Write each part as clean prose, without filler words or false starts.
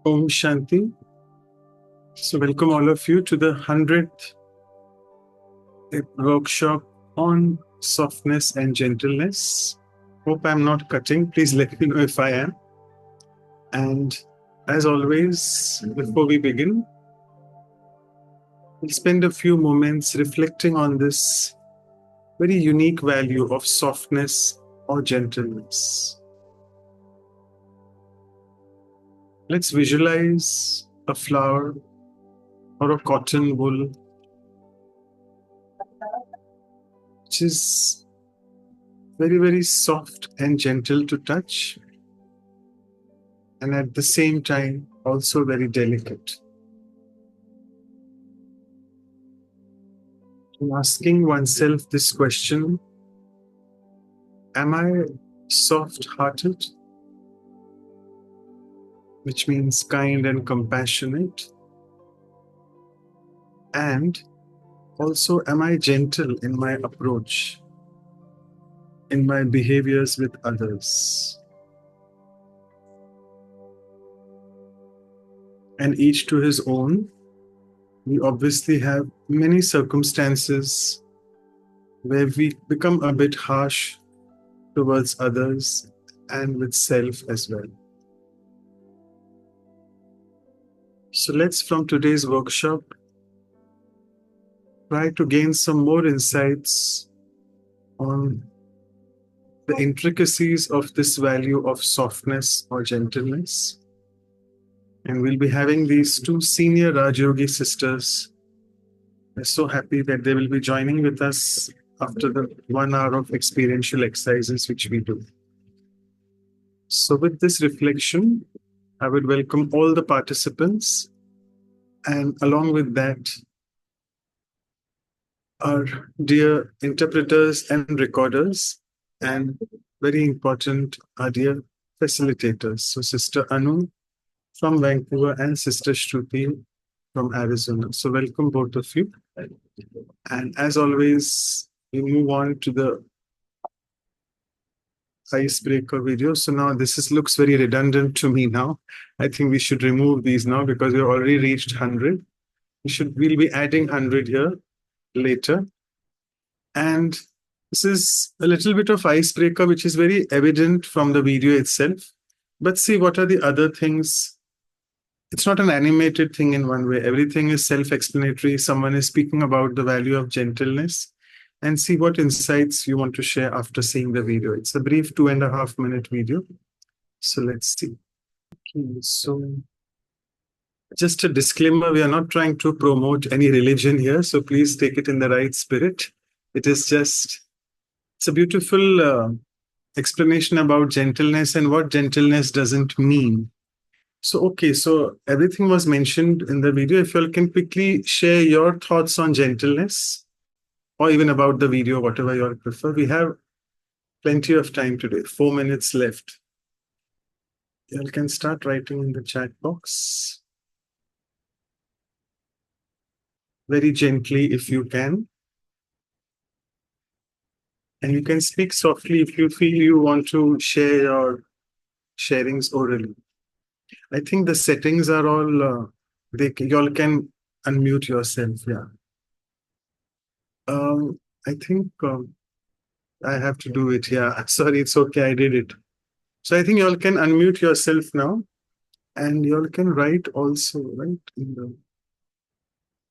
Om Shanti. So, welcome all of you to the 100th workshop on softness and gentleness. Hope I'm not cutting. Please let me know if I am. And as always, before we begin, we'll spend a few moments reflecting on this very unique value of softness or gentleness. Let's visualize a flower or a cotton wool, which is very, very soft and gentle to touch, and at the same time also very delicate. And asking oneself this question, am I soft-hearted? Which means kind and compassionate. And also, am I gentle in my approach, in my behaviors with others? And each to his own. We obviously have many circumstances where we become a bit harsh towards others and with self as well. So let's, from today's workshop, try to gain some more insights on the intricacies of this value of softness or gentleness. And we'll be having these two senior Rajyogi sisters. We're so happy that they will be joining with us after the 1 hour of experiential exercises which we do. So with this reflection, I would welcome all the participants, and along with that, our dear interpreters and recorders, and very important, our dear facilitators. So Sister Anu from Vancouver and Sister Shruti from Arizona. So welcome both of you. And as always, we move on to the icebreaker video. So now this looks very redundant to me now. I think we should remove these now because we've already reached 100. We'll be adding 100 here later. And this is a little bit of icebreaker, which is very evident from the video itself. But see, what are the other things? It's not an animated thing in one way. Everything is self-explanatory. Someone is speaking about the value of gentleness. And see what insights you want to share after seeing the video. It's a brief 2.5 minute video. So let's see. Okay, so just a disclaimer, we are not trying to promote any religion here. So please take it in the right spirit. It's a beautiful explanation about gentleness and what gentleness doesn't mean. So, okay, so everything was mentioned in the video. If you all can quickly share your thoughts on gentleness, or even about the video, whatever you all prefer. We have plenty of time today, 4 minutes left. You all can start writing in the chat box. Very gently if you can. And you can speak softly if you feel you want to share your sharings orally. I think the settings are all, you all can unmute yourself, yeah. I think I have to do it. Yeah, sorry, it's okay. I did it. So I think you all can unmute yourself now, and you all can write also, right?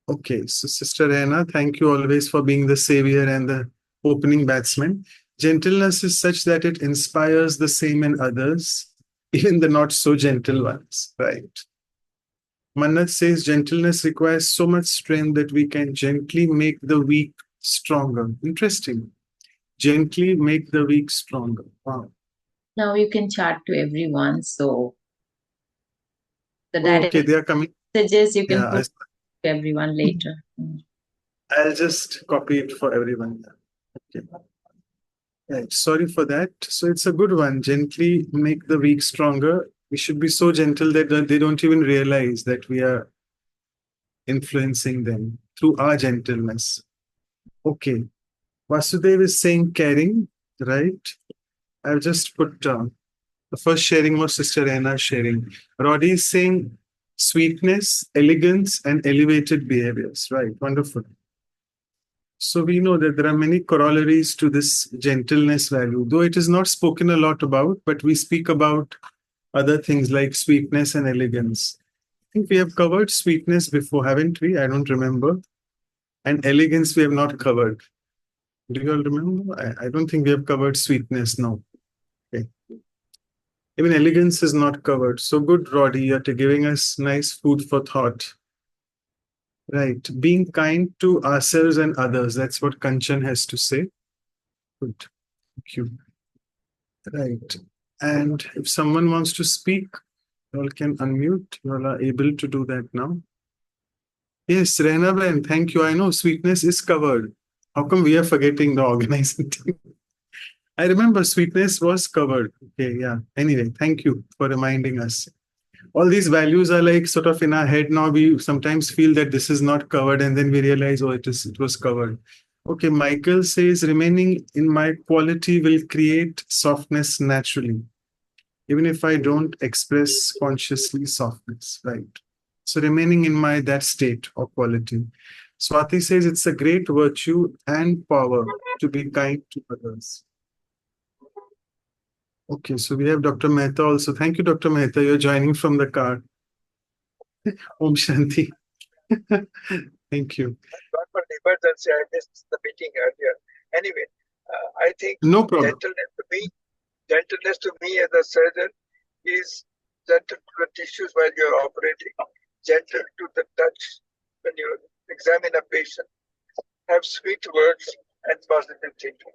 Okay, so Sister Rena, thank you always for being the savior and the opening batsman. Gentleness is such that it inspires the same in others, even the not so gentle ones, right? Mannat says gentleness requires so much strength that we can gently make the weak stronger. Interesting. Gently make the weak stronger. Wow. Now you can chat to everyone. So the okay, they are coming. Messages you can put to everyone later. I'll just copy it for everyone. Okay. Right. Sorry for that. So it's a good one. Gently make the weak stronger. We should be so gentle that they don't even realize that we are influencing them through our gentleness. Okay. Vasudev is saying caring, right? I've just put the first sharing was Sister Anna sharing. Roddy is saying sweetness, elegance, and elevated behaviors. Right, wonderful. So we know that there are many corollaries to this gentleness value, though it is not spoken a lot about, but we speak about other things like sweetness and elegance. I think we have covered sweetness before, haven't we? I don't remember. And elegance we have not covered. Do you all remember? I don't think we have covered sweetness now. Okay. Even elegance is not covered. So good, Roddy. You're giving us nice food for thought. Right. Being kind to ourselves and others. That's what Kanchan has to say. Good. Thank you. Right. And if someone wants to speak, you all can unmute. You all are able to do that now. Yes, Rehna Ben, thank you. I know sweetness is covered. How come we are forgetting the organizing team? I remember sweetness was covered. Okay, yeah. Anyway, thank you for reminding us. All these values are like sort of in our head now. We sometimes feel that this is not covered, and then we realize, oh, it was covered. Okay, Michael says remaining in my quality will create softness naturally, even if I don't express consciously softness, right? So remaining in my that state or quality. Swati says it's a great virtue and power to be kind to others. Okay, so we have Dr. Mehta also. Thank you, Dr. Mehta. You're joining from the car. Om Shanti. Thank you. God for the emergency. I missed the meeting earlier. Anyway, I think No problem. gentleness to me as a surgeon is gentle to the tissues while you're operating, gentle to the touch when you examine a patient, have sweet words and positive thinking.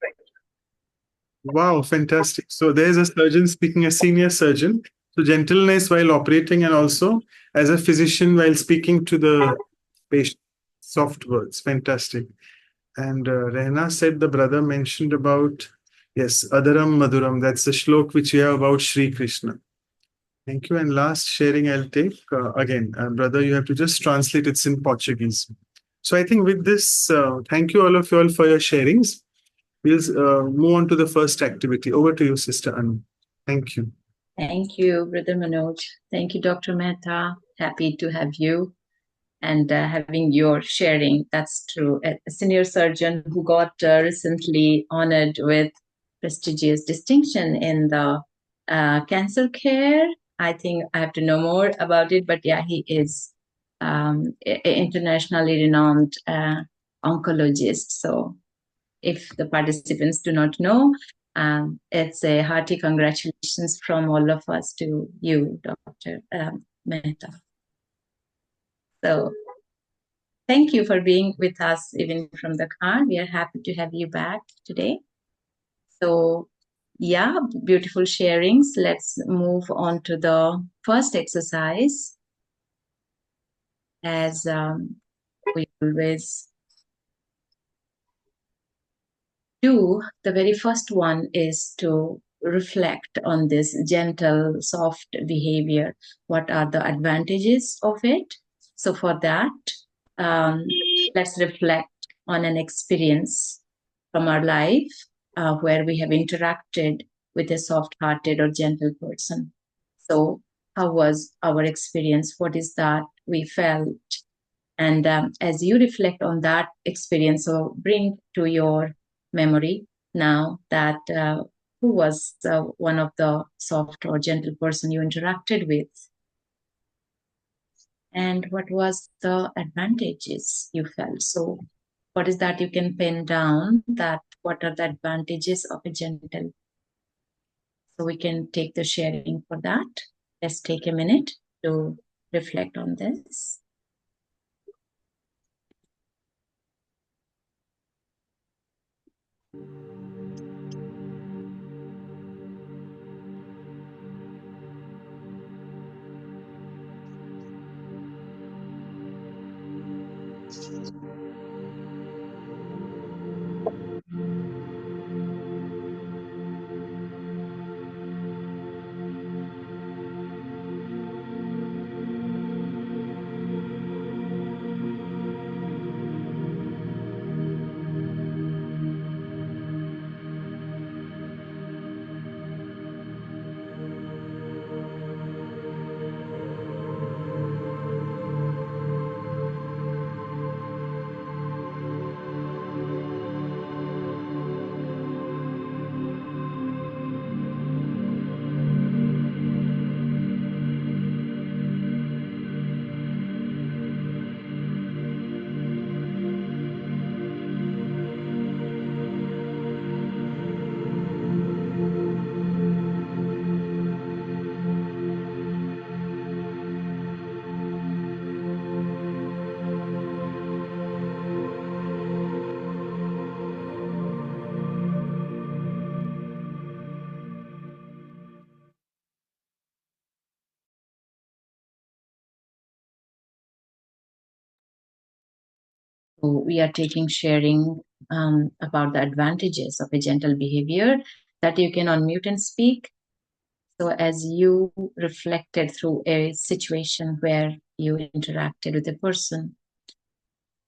Thank you. Wow, fantastic. So there's a surgeon speaking, a senior surgeon. So gentleness while operating and also as a physician while speaking to the patient. Soft words. Fantastic. And Rehna said the brother mentioned about, yes, Adaram Maduram. That's the shlok which we have about Sri Krishna. Thank you. And last sharing I'll take again, brother, you have to just translate it's in Portuguese. So I think with this, thank you all of you all for your sharings. We'll move on to the first activity. Over to you, Sister Anu. Thank you. Thank you, Brother Manoj. Thank you, Dr. Mehta. Happy to have you and having your sharing. That's true. A senior surgeon who got recently honored with prestigious distinction in the cancer care. I think I have to know more about it, but yeah, he is internationally renowned oncologist. So if the participants do not know, it's a hearty congratulations from all of us to you, Dr. Mehta. So thank you for being with us even from the car. We are happy to have you back today. So yeah, beautiful sharings. Let's move on to the first exercise. As we always do, the very first one is to reflect on this gentle, soft behavior. What are the advantages of it? So for that, let's reflect on an experience from our life where we have interacted with a soft-hearted or gentle person. So how was our experience? What is that we felt? And as you reflect on that experience, so bring to your memory now that who was one of the soft or gentle person you interacted with, and what was the advantages you felt. So what is that you can pin down, that what are the advantages of a gentle. So we can take the sharing for that. Let's take a minute to reflect on this. So we are taking sharing about the advantages of a gentle behavior, that you can unmute and speak. So as you reflected through a situation where you interacted with a person,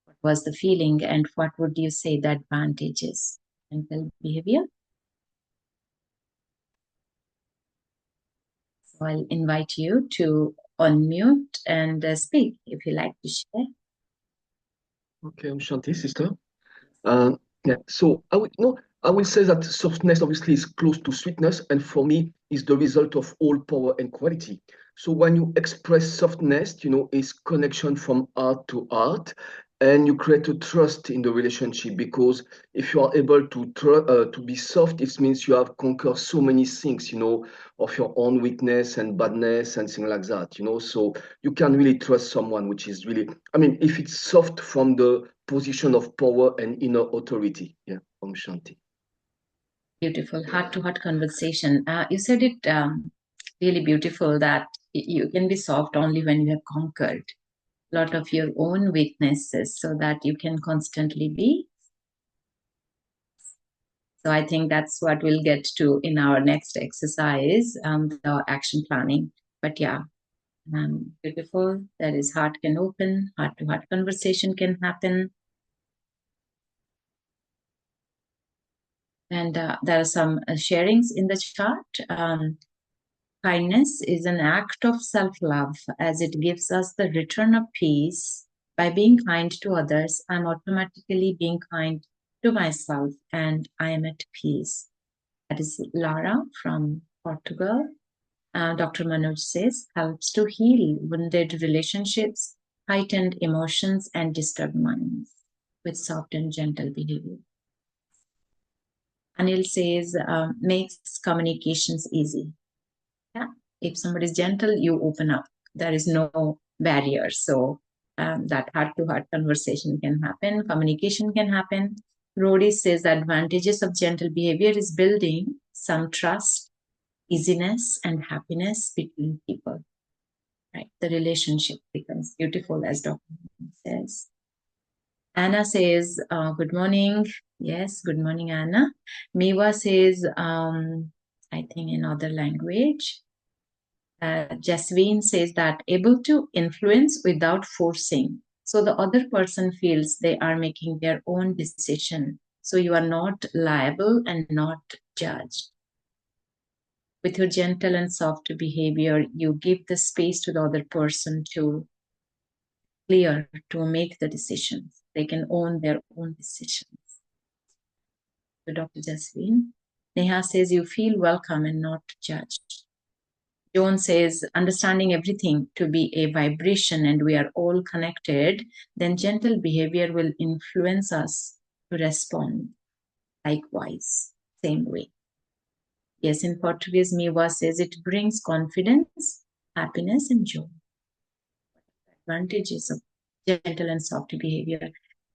what was the feeling and what would you say the advantages of gentle behavior? So I'll invite you to unmute and speak if you like to share. Okay, I'm Shanti, sister. Yeah, so I will say that softness obviously is close to sweetness, and for me is the result of all power and quality. So when you express softness, is connection from heart to heart, and you create a trust in the relationship, because if you are able to be soft, it means you have conquered so many things, of your own weakness and badness and things like that, So you can really trust someone, which is really, I mean, if it's soft from the position of power and inner authority. Yeah, Om Shanti. Beautiful heart-to-heart conversation. You said it really beautiful that you can be soft only when you have conquered a lot of your own weaknesses so that you can constantly be. So I think that's what we'll get to in our next exercise, the action planning. But yeah, beautiful. That is, heart can open, heart-to-heart conversation can happen. And there are some sharings in the chart. Kindness is an act of self-love, as it gives us the return of peace. By being kind to others, I'm automatically being kind to myself and I am at peace. That is Lara from Portugal. Dr. Manoj says, helps to heal wounded relationships, heightened emotions, and disturbed minds with soft and gentle behavior. Anil says, makes communications easy. Yeah. If somebody is gentle, you open up. There is no barrier. So that heart-to-heart conversation can happen, communication can happen. Rodi says the advantages of gentle behavior is building some trust, easiness, and happiness between people. Right? The relationship becomes beautiful, as Dr. says. Anna says, good morning. Yes, good morning, Anna. Miwa says, I think in other language. Jasween says that able to influence without forcing. So the other person feels they are making their own decision. So you are not liable and not judged. With your gentle and soft behavior, you give the space to the other person to clear, to make the decisions. They can own their own decisions. So Dr. Jasween. Neha says you feel welcome and not judged. Joan says, understanding everything to be a vibration and we are all connected, then gentle behavior will influence us to respond likewise, same way. Yes, in Portuguese, Miwa says it brings confidence, happiness, and joy. Advantages of gentle and soft behavior.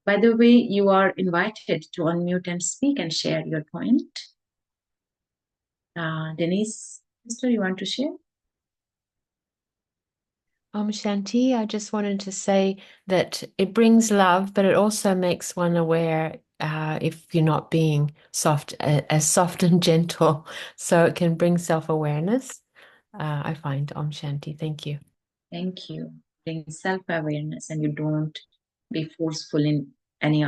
By the way, you are invited to unmute and speak and share your point. Denise, sister, you want to share? Shanti, I just wanted to say that it brings love, but it also makes one aware if you're not being soft, as soft and gentle. So it can bring self-awareness. I find Shanti. Thank you. Thank you. Bring self-awareness and you don't be forceful in any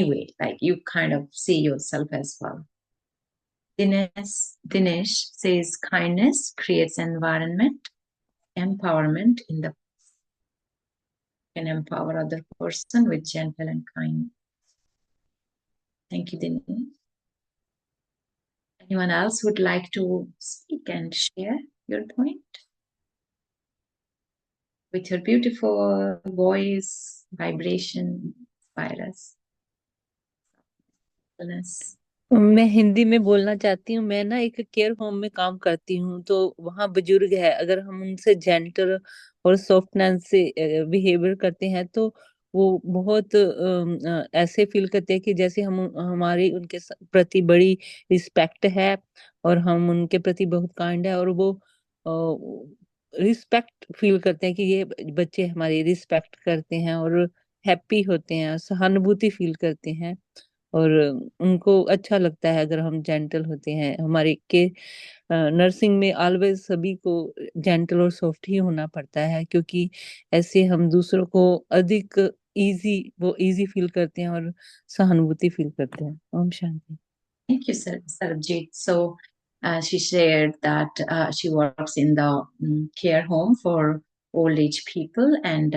way. Like you kind of see yourself as well. Dinesh says kindness creates environment, empowerment in the can empower other person with gentle and kind. Thank you, Dinesh. Anyone else would like to speak and share your point? With your beautiful voice, vibration, inspire us. मैं हिंदी में बोलना चाहती हूँ। मैं ना एक care home में काम करती हूँ, तो वहाँ बुजुर्ग है, अगर हम उनसे जेंटल और सॉफ्टनेस से बिहेवियर करते हैं तो वो बहुत ऐसे फील करते हैं कि जैसे हम हमारी उनके प्रति बड़ी रिस्पेक्ट है और हम उनके प्रति बहुत काइंड है, और वो रिस्पेक्ट फील करते हैं कि ये बच्चे हमारी रिस्पेक्ट करते हैं और हैप्पी होते हैं, सहानुभूति फील करते हैं और उनको अच्छा लगता है अगर हम जेंटल होते हैं। हमारे के नर्सिंग में ऑलवेज सभी को जेंटल और सॉफ्ट ही होना पड़ता है, क्योंकि ऐसे हम दूसरों को अधिक इजी फील करते हैं और सहानुभूति फील करते हैं। Om Shanti. Thank you, Sarabjit. So she shared that she works in the care home for old age people, and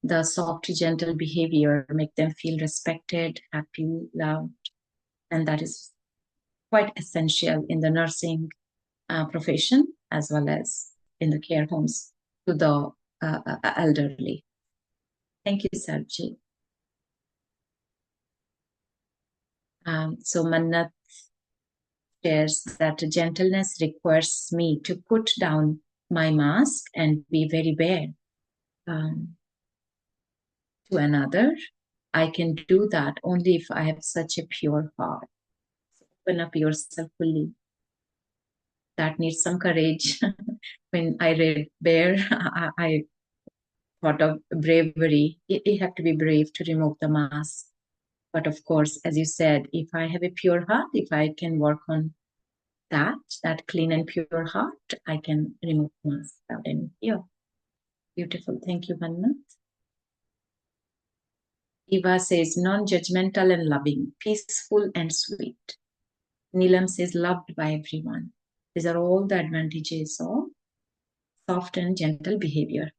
the soft, gentle behavior make them feel respected, happy, loved, and that is quite essential in the nursing profession as well as in the care homes to the elderly. Thank you, Sarabjit. So Mannat shares that gentleness requires me to put down my mask and be very bare to another. I can do that only if I have such a pure heart. Open up yourself fully. That needs some courage. When I read Bear, I thought of bravery. You have to be brave to remove the mask. But of course, as you said, if I have a pure heart, if I can work on that clean and pure heart, I can remove mask without any fear. Beautiful. Thank you, Manna. Eva says non-judgmental and loving, peaceful and sweet. Neelam says loved by everyone. These are all the advantages of soft and gentle behavior.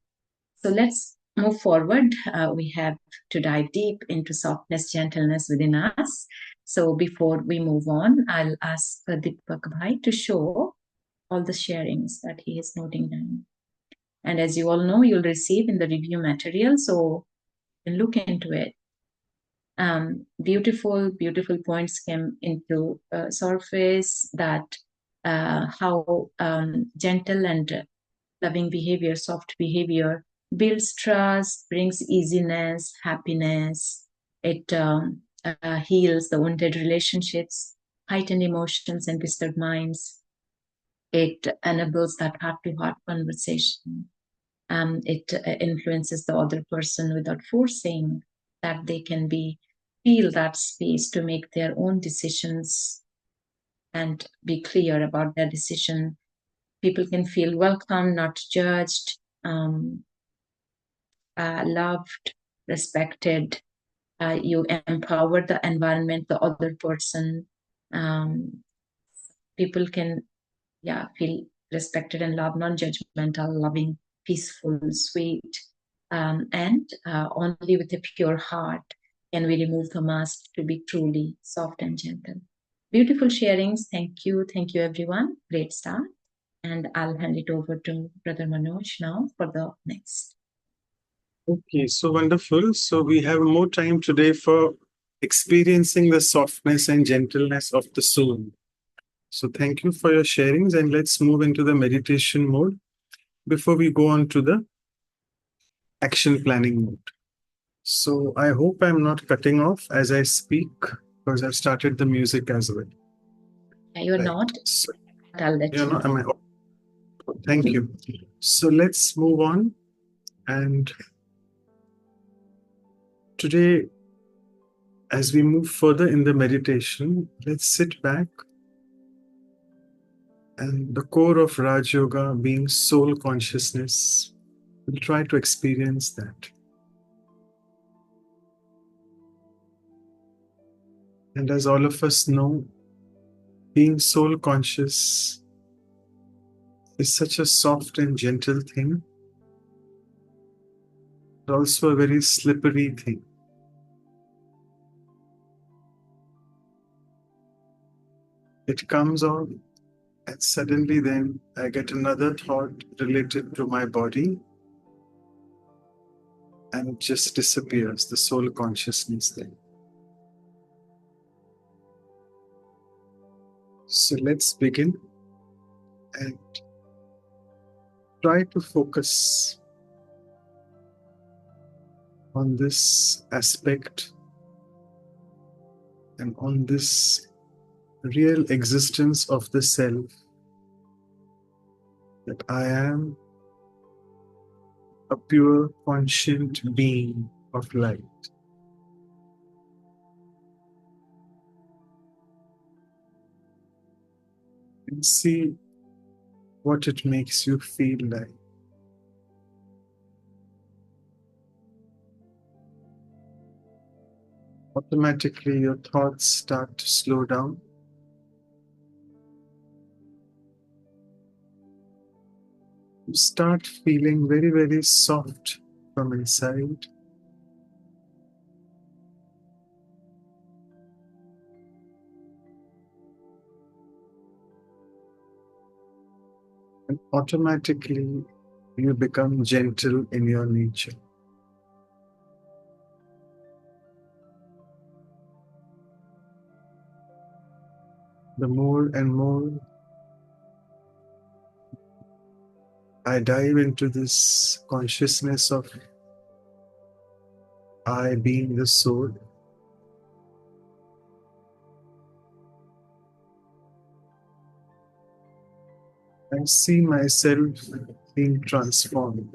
So let's move forward. We have to dive deep into softness, gentleness within us. So before we move on, I'll ask Deepak Bhai to show all the sharings that he is noting down. And as you all know, you'll receive in the review material, so you can look into it. Beautiful points came into surface, that how gentle and loving behavior, soft behavior builds trust, brings easiness, happiness. It heals the wounded relationships, heightened emotions, and disturbed minds. It enables that heart-to-heart conversation. It influences the other person without forcing, that they can feel that space to make their own decisions and be clear about their decision. People can feel welcome, not judged, loved, respected. You empower the environment, the other person. People can feel respected and loved, non-judgmental, loving, peaceful, sweet, and only with a pure heart can we remove the mask to be truly soft and gentle. Beautiful sharings. Thank you everyone. Great start. And I'll hand it over to Brother Manoj now for the next. Okay, so wonderful. So we have more time today for experiencing the softness and gentleness of the soul. So thank you for your sharings, and let's move into the meditation mode before we go on to the action planning mode. So I hope I'm not cutting off as I speak, because I've started the music as well. You're Right. not. So, I'll let you. am I? Thank you. So let's move on. And today, as we move further in the meditation, let's sit back. And the core of Raj Yoga being soul consciousness, we'll try to experience that. And as all of us know, being soul conscious is such a soft and gentle thing, but also a very slippery thing. It comes on, and suddenly then I get another thought related to my body, and it just disappears, the soul consciousness then. So let's begin and try to focus on this aspect and on this real existence of the self, that I am a pure conscient being of light. And see what it makes you feel like. Automatically, your thoughts start to slow down. You start feeling very, very soft from inside. And automatically, you become gentle in your nature. The more and more I dive into this consciousness of I being the soul, I see myself being transformed.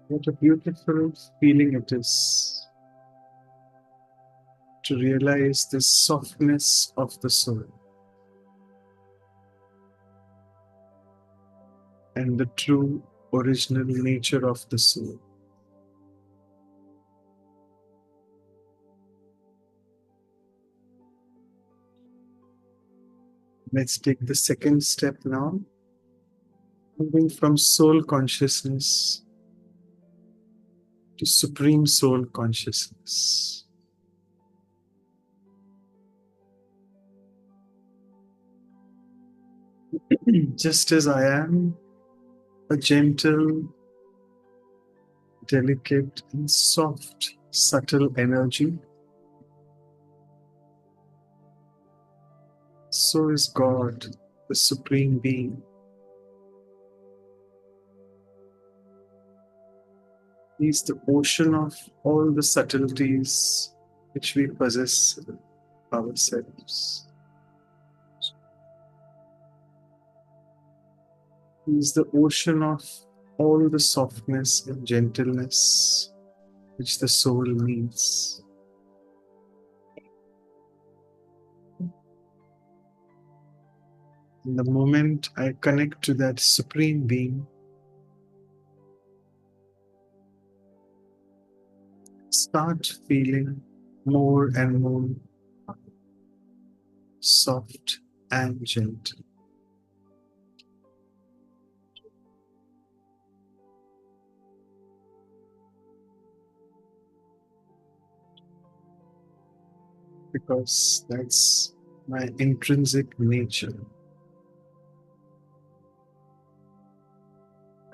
What a beautiful feeling it is to realize the softness of the soul and the true original nature of the soul. Let's take the second step now, moving from soul consciousness to supreme soul consciousness. Just as I am a gentle, delicate, and soft, subtle energy, so is God, the Supreme Being. He is the ocean of all the subtleties which we possess ourselves. He is the ocean of all the softness and gentleness which the soul needs. In the moment I connect to that Supreme Being, start feeling more and more soft and gentle. Because that's my intrinsic nature.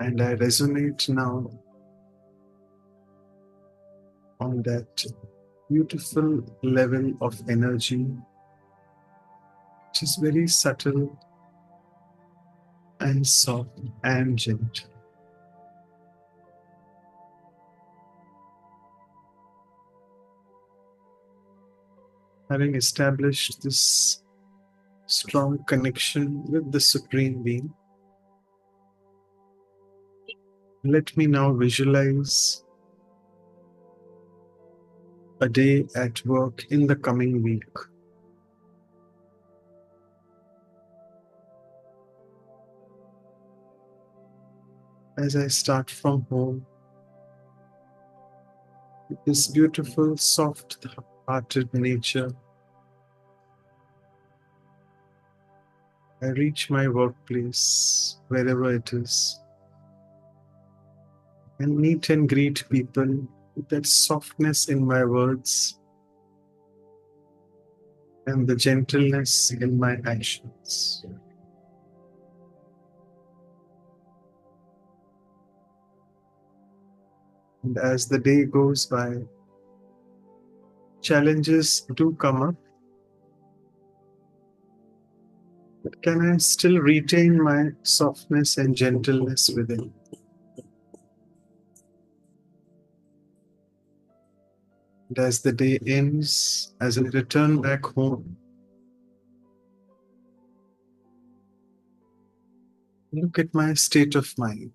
And I resonate now on that beautiful level of energy, which is very subtle and soft and gentle. Having established this strong connection with the Supreme Being, let me now visualize a day at work in the coming week. As I start from home, with this beautiful, soft-hearted nature, I reach my workplace, wherever it is, and meet and greet people with that softness in my words and the gentleness in my actions. And as the day goes by, challenges do come up, but can I still retain my softness and gentleness within? And as the day ends, as I return back home, Look at my state of mind,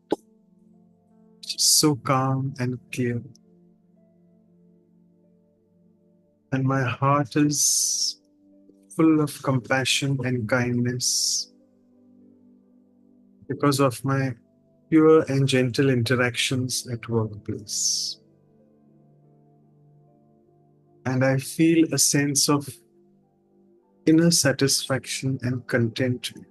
so calm and clear. And my heart is full of compassion and kindness because of my pure and gentle interactions at workplace. And I feel a sense of inner satisfaction and contentment.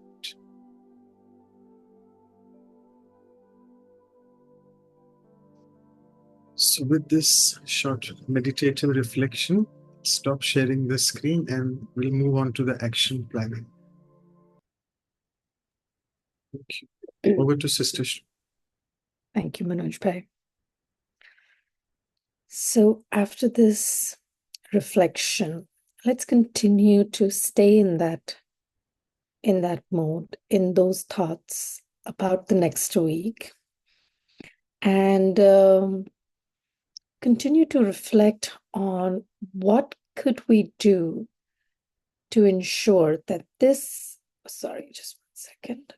So with this short meditative reflection, stop sharing the screen and we'll move on to the action planning. Thank you. Over to Sister Shreya. Thank you, Manoj Bhai. So after this reflection, let's continue to stay in that mode, in those thoughts about the next week, and continue to reflect on what could we do to ensure that this, sorry, just 1 second.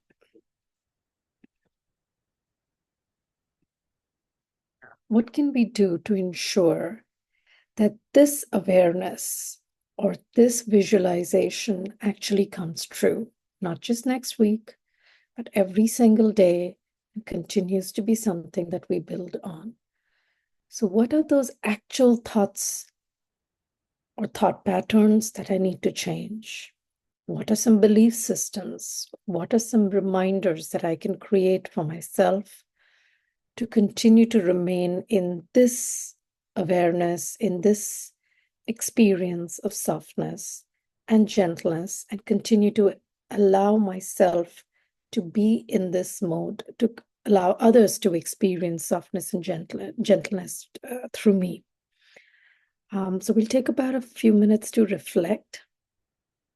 What can we do to ensure that this awareness or this visualization actually comes true, not just next week, but every single day, and continues to be something that we build on? So what are those actual thoughts or thought patterns that I need to change? What are some belief systems? What are some reminders that I can create for myself to continue to remain in this awareness, in this experience of softness and gentleness, and continue to allow myself to be in this mode, to allow others to experience softness and gentleness through me. So we'll take about a few minutes to reflect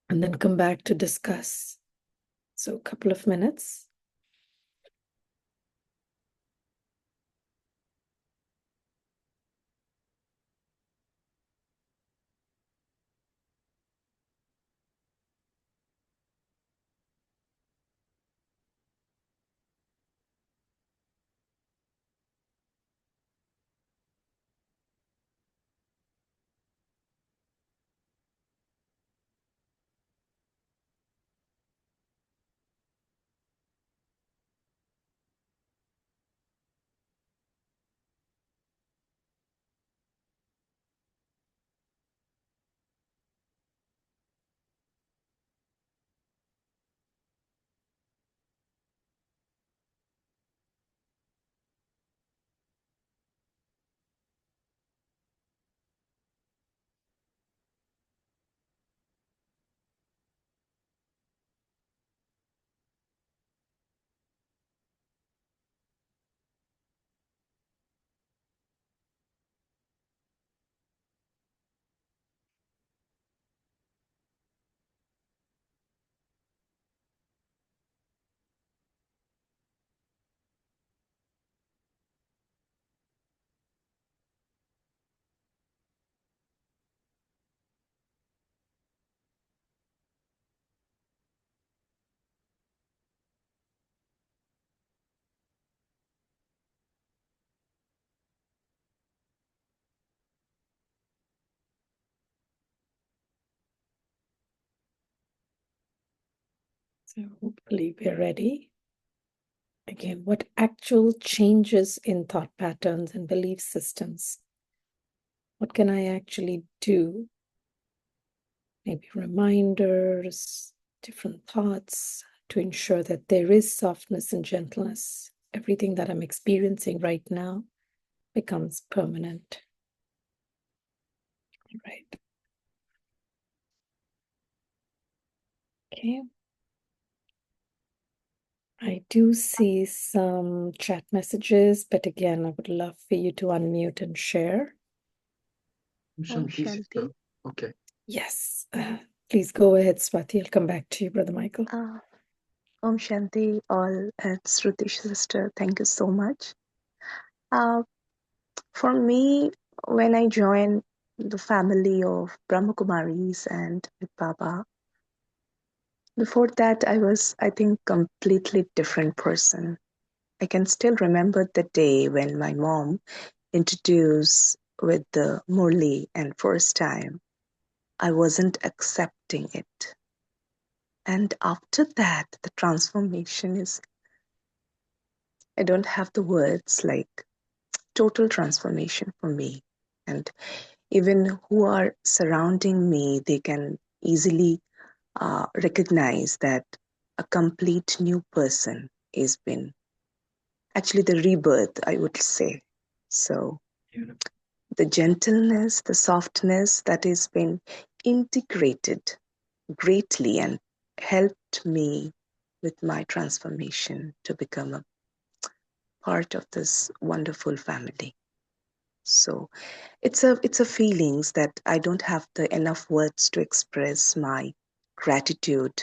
and then come back to discuss. So a couple of minutes. So hopefully we're ready. Again, what actual changes in thought patterns and belief systems? What can I actually do? Maybe reminders, different thoughts to ensure that there is softness and gentleness. Everything that I'm experiencing right now becomes permanent. Right. Okay. I do see some chat messages, but again, I would love for you to unmute and share. Shanti, sister. Shanti. Okay. Yes. Please go ahead, Swati. I'll come back to you, Brother Michael. Om Shanti, all. It's Rutish sister. Thank you so much. For me, when I joined the family of Brahma Kumaris and with Baba, Before that, I was, I think, completely different person. I can still remember the day when my mom introduced with the Murli, and first time I wasn't accepting it. And after that, the transformation is, I don't have the words, like total transformation for me. And even who are surrounding me, they can easily recognize that a complete new person is been actually the rebirth, I would say. So the gentleness, the softness that has been integrated greatly and helped me with my transformation to become a part of this wonderful family. So it's a feelings that I don't have the enough words to express my gratitude,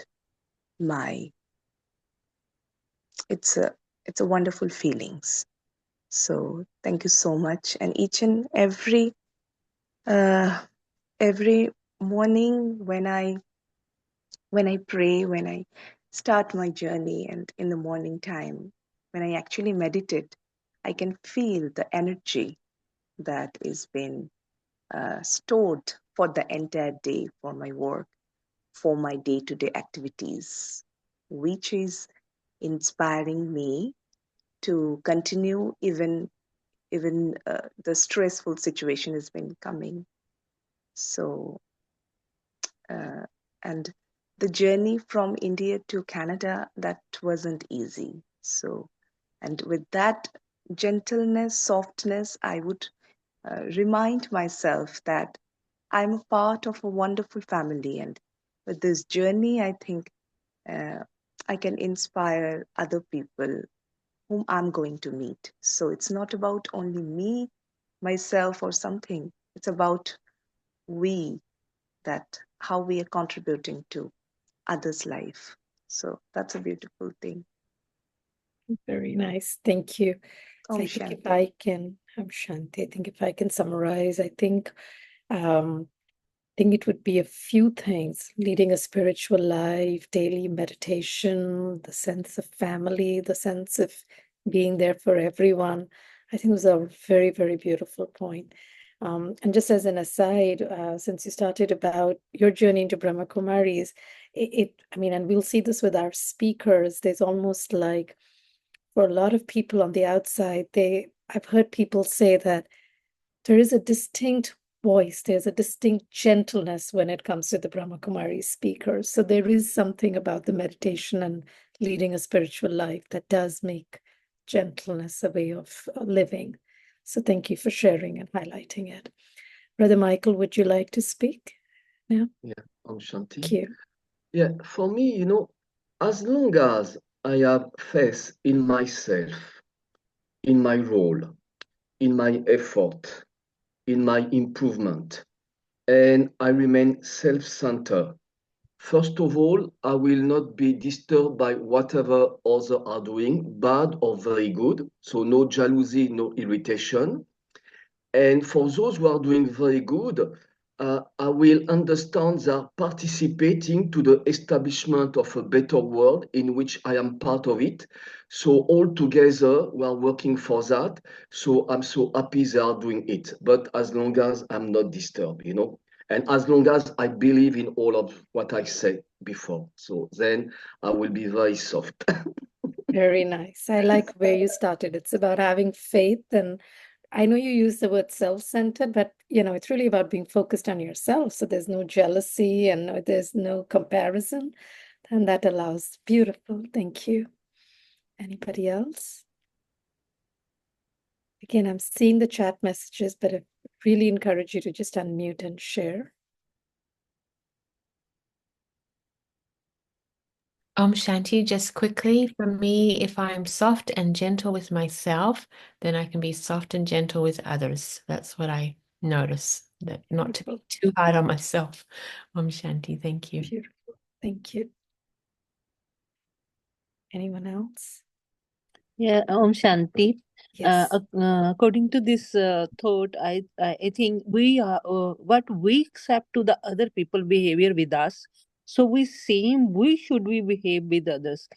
my it's a wonderful feelings. So thank you so much. And each and uh, every morning when I pray, when I start my journey, and in the morning time when I actually meditate, I can feel the energy that is been stored for the entire day, for my work, for my day-to-day activities, which is inspiring me to continue even the stressful situation has been coming. So uh, and the journey from India to Canada, that wasn't easy. So, and with that gentleness, softness, I would remind myself that I'm a part of a wonderful family, and with this journey, I think uh, I can inspire other people whom I'm going to meet. So it's not about only me, myself, or something. It's about we, that how we are contributing to others' life. So that's a beautiful thing. Very nice. Thank you. So Om I think if Shanti. I can, I'm Shanti. I think if I can summarize, um, I think it would be a few things: leading a spiritual life, daily meditation, the sense of family, the sense of being there for everyone. I think it was a very, very beautiful point. And just as an aside, since you started about your journey into Brahma Kumaris, I mean, and we'll see this with our speakers, there's almost like, for a lot of people on the outside, I've heard people say that there is a distinct voice, there's a distinct gentleness when it comes to the Brahma Kumari speakers. So there is something about the meditation and leading a spiritual life that does make gentleness a way of living. So thank you for sharing and highlighting it. Brother Michael, would you like to speak now? Yeah, Om Shanti. Thank you. Yeah, for me, as long as I have faith in myself, in my role, in my effort, in my improvement, and I remain self-centered, first of all, I will not be disturbed by whatever others are doing, bad or very good. So no jealousy, no irritation. And for those who are doing very good, I will understand they are participating to the establishment of a better world in which I am part of it. So all together, we are working for that. So I'm so happy they are doing it. But as long as I'm not disturbed, and as long as I believe in all of what I said before, so then I will be very soft. Very nice. I like where you started. It's about having faith, and I know you use the word self-centered, but it's really about being focused on yourself. So there's no jealousy and there's no comparison. And that allows beautiful. Thank you. Anybody else? Again, I'm seeing the chat messages, but I really encourage you to just unmute and share. Shanti, just quickly, for me, if I'm soft and gentle with myself, then I can be soft and gentle with others. That's what I notice, that not to be Beautiful. too hard on myself. Shanti, thank you. Beautiful. Thank you. Anyone else? Yeah, Om Shanti. Yes. According to this thought, I think we are what we accept to the other people behavior with us. So we should we behave with others.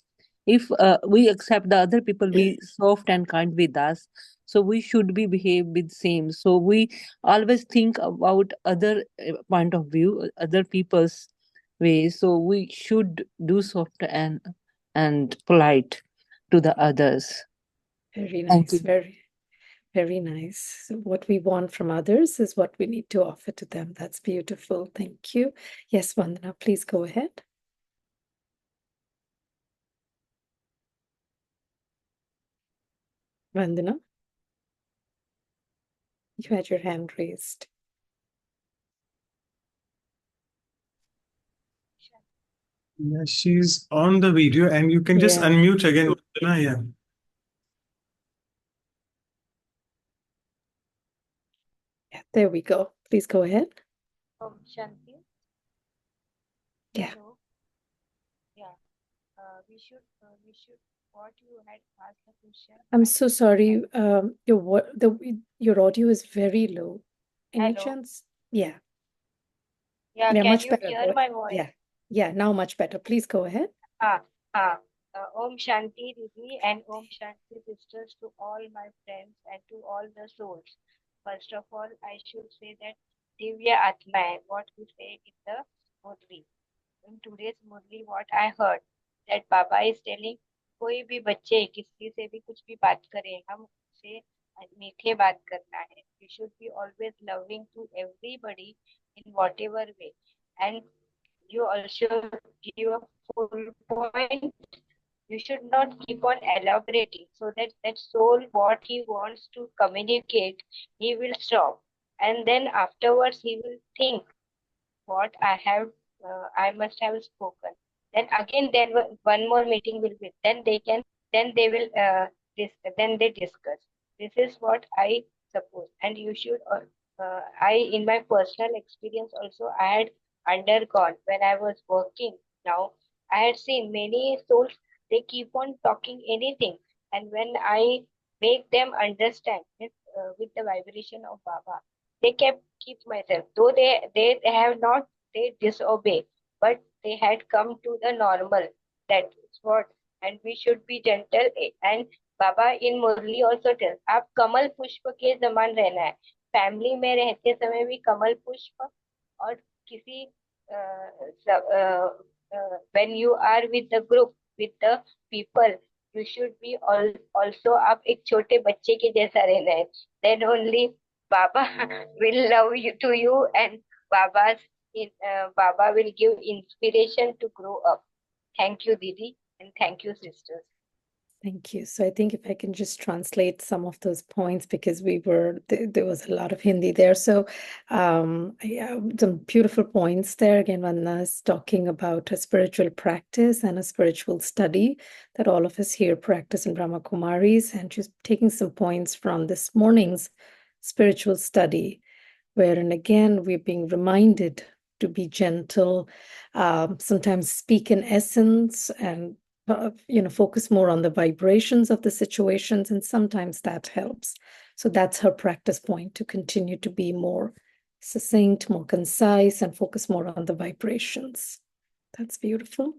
If we accept the other people be soft and kind with us, so we should be behave with same. So we always think about other point of view, other people's way. So we should do soft and polite to the others. Very Thank nice. you. Very nice. So what we want from others is what we need to offer to them. That's beautiful. Thank you. Yes, Vandana, please go ahead. Vandana, you had your hand raised. Yeah, she's on the video, and you can just Yeah. unmute again. Vandana, yeah. Yeah, there we go. Please go ahead. Shanti. Yeah. Hello. Yeah. We should. What you had asked the question. I'm so sorry. Your audio is very low. Any Hello. chance? Yeah. Yeah. Yeah, Can much you better. hear my voice? Yeah. Yeah, now much better. Please go ahead. Om Shanti Didi and Om Shanti sisters to all my friends and to all the souls. First of all, I should say that Divya Atma, what we say in the Murli. In today's Murli, what I heard that Baba is telling, कोई भी बच्चे किसी से भी कुछ भी बात करें, हम उसे मीठे बात करना है. We should be always loving to everybody in whatever way. And you also give a full point. You should not keep on elaborating so that that soul, what he wants to communicate, he will stop. And then afterwards he will think what I must have spoken. Then again, one more meeting will be. Then they will, then they discuss. This is what I suppose. And you should, in my personal experience also, I had undergone when I was working. Now, I had seen many souls, they keep on talking anything. And when I make them understand with the vibration of Baba, they keep myself, though they have not, they disobey, but they had come to the normal. That's what. And we should be gentle. And Baba in Murli also tells, आप कमल पुष्प के समान रहना है. Family में रहते समय भी कमल पुष्प, और किसी when you are with the group, with the people, you should be also, आप एक छोटे बच्चे के जैसा रहना है. Then only Baba will love you to you, and Baba will give inspiration to grow up. Thank you, Didi, and thank you, sisters. Thank you. So I think if I can just translate some of those points, because there was a lot of Hindi there. So yeah, some beautiful points there. Again, Vandana is talking about a spiritual practice and a spiritual study that all of us here practice in Brahma Kumaris. And she's taking some points from this morning's spiritual study, wherein again, we're being reminded to be gentle, sometimes speak in essence, and focus more on the vibrations of the situations, and sometimes that helps. So that's her practice point, to continue to be more succinct, more concise, and focus more on the vibrations. That's beautiful.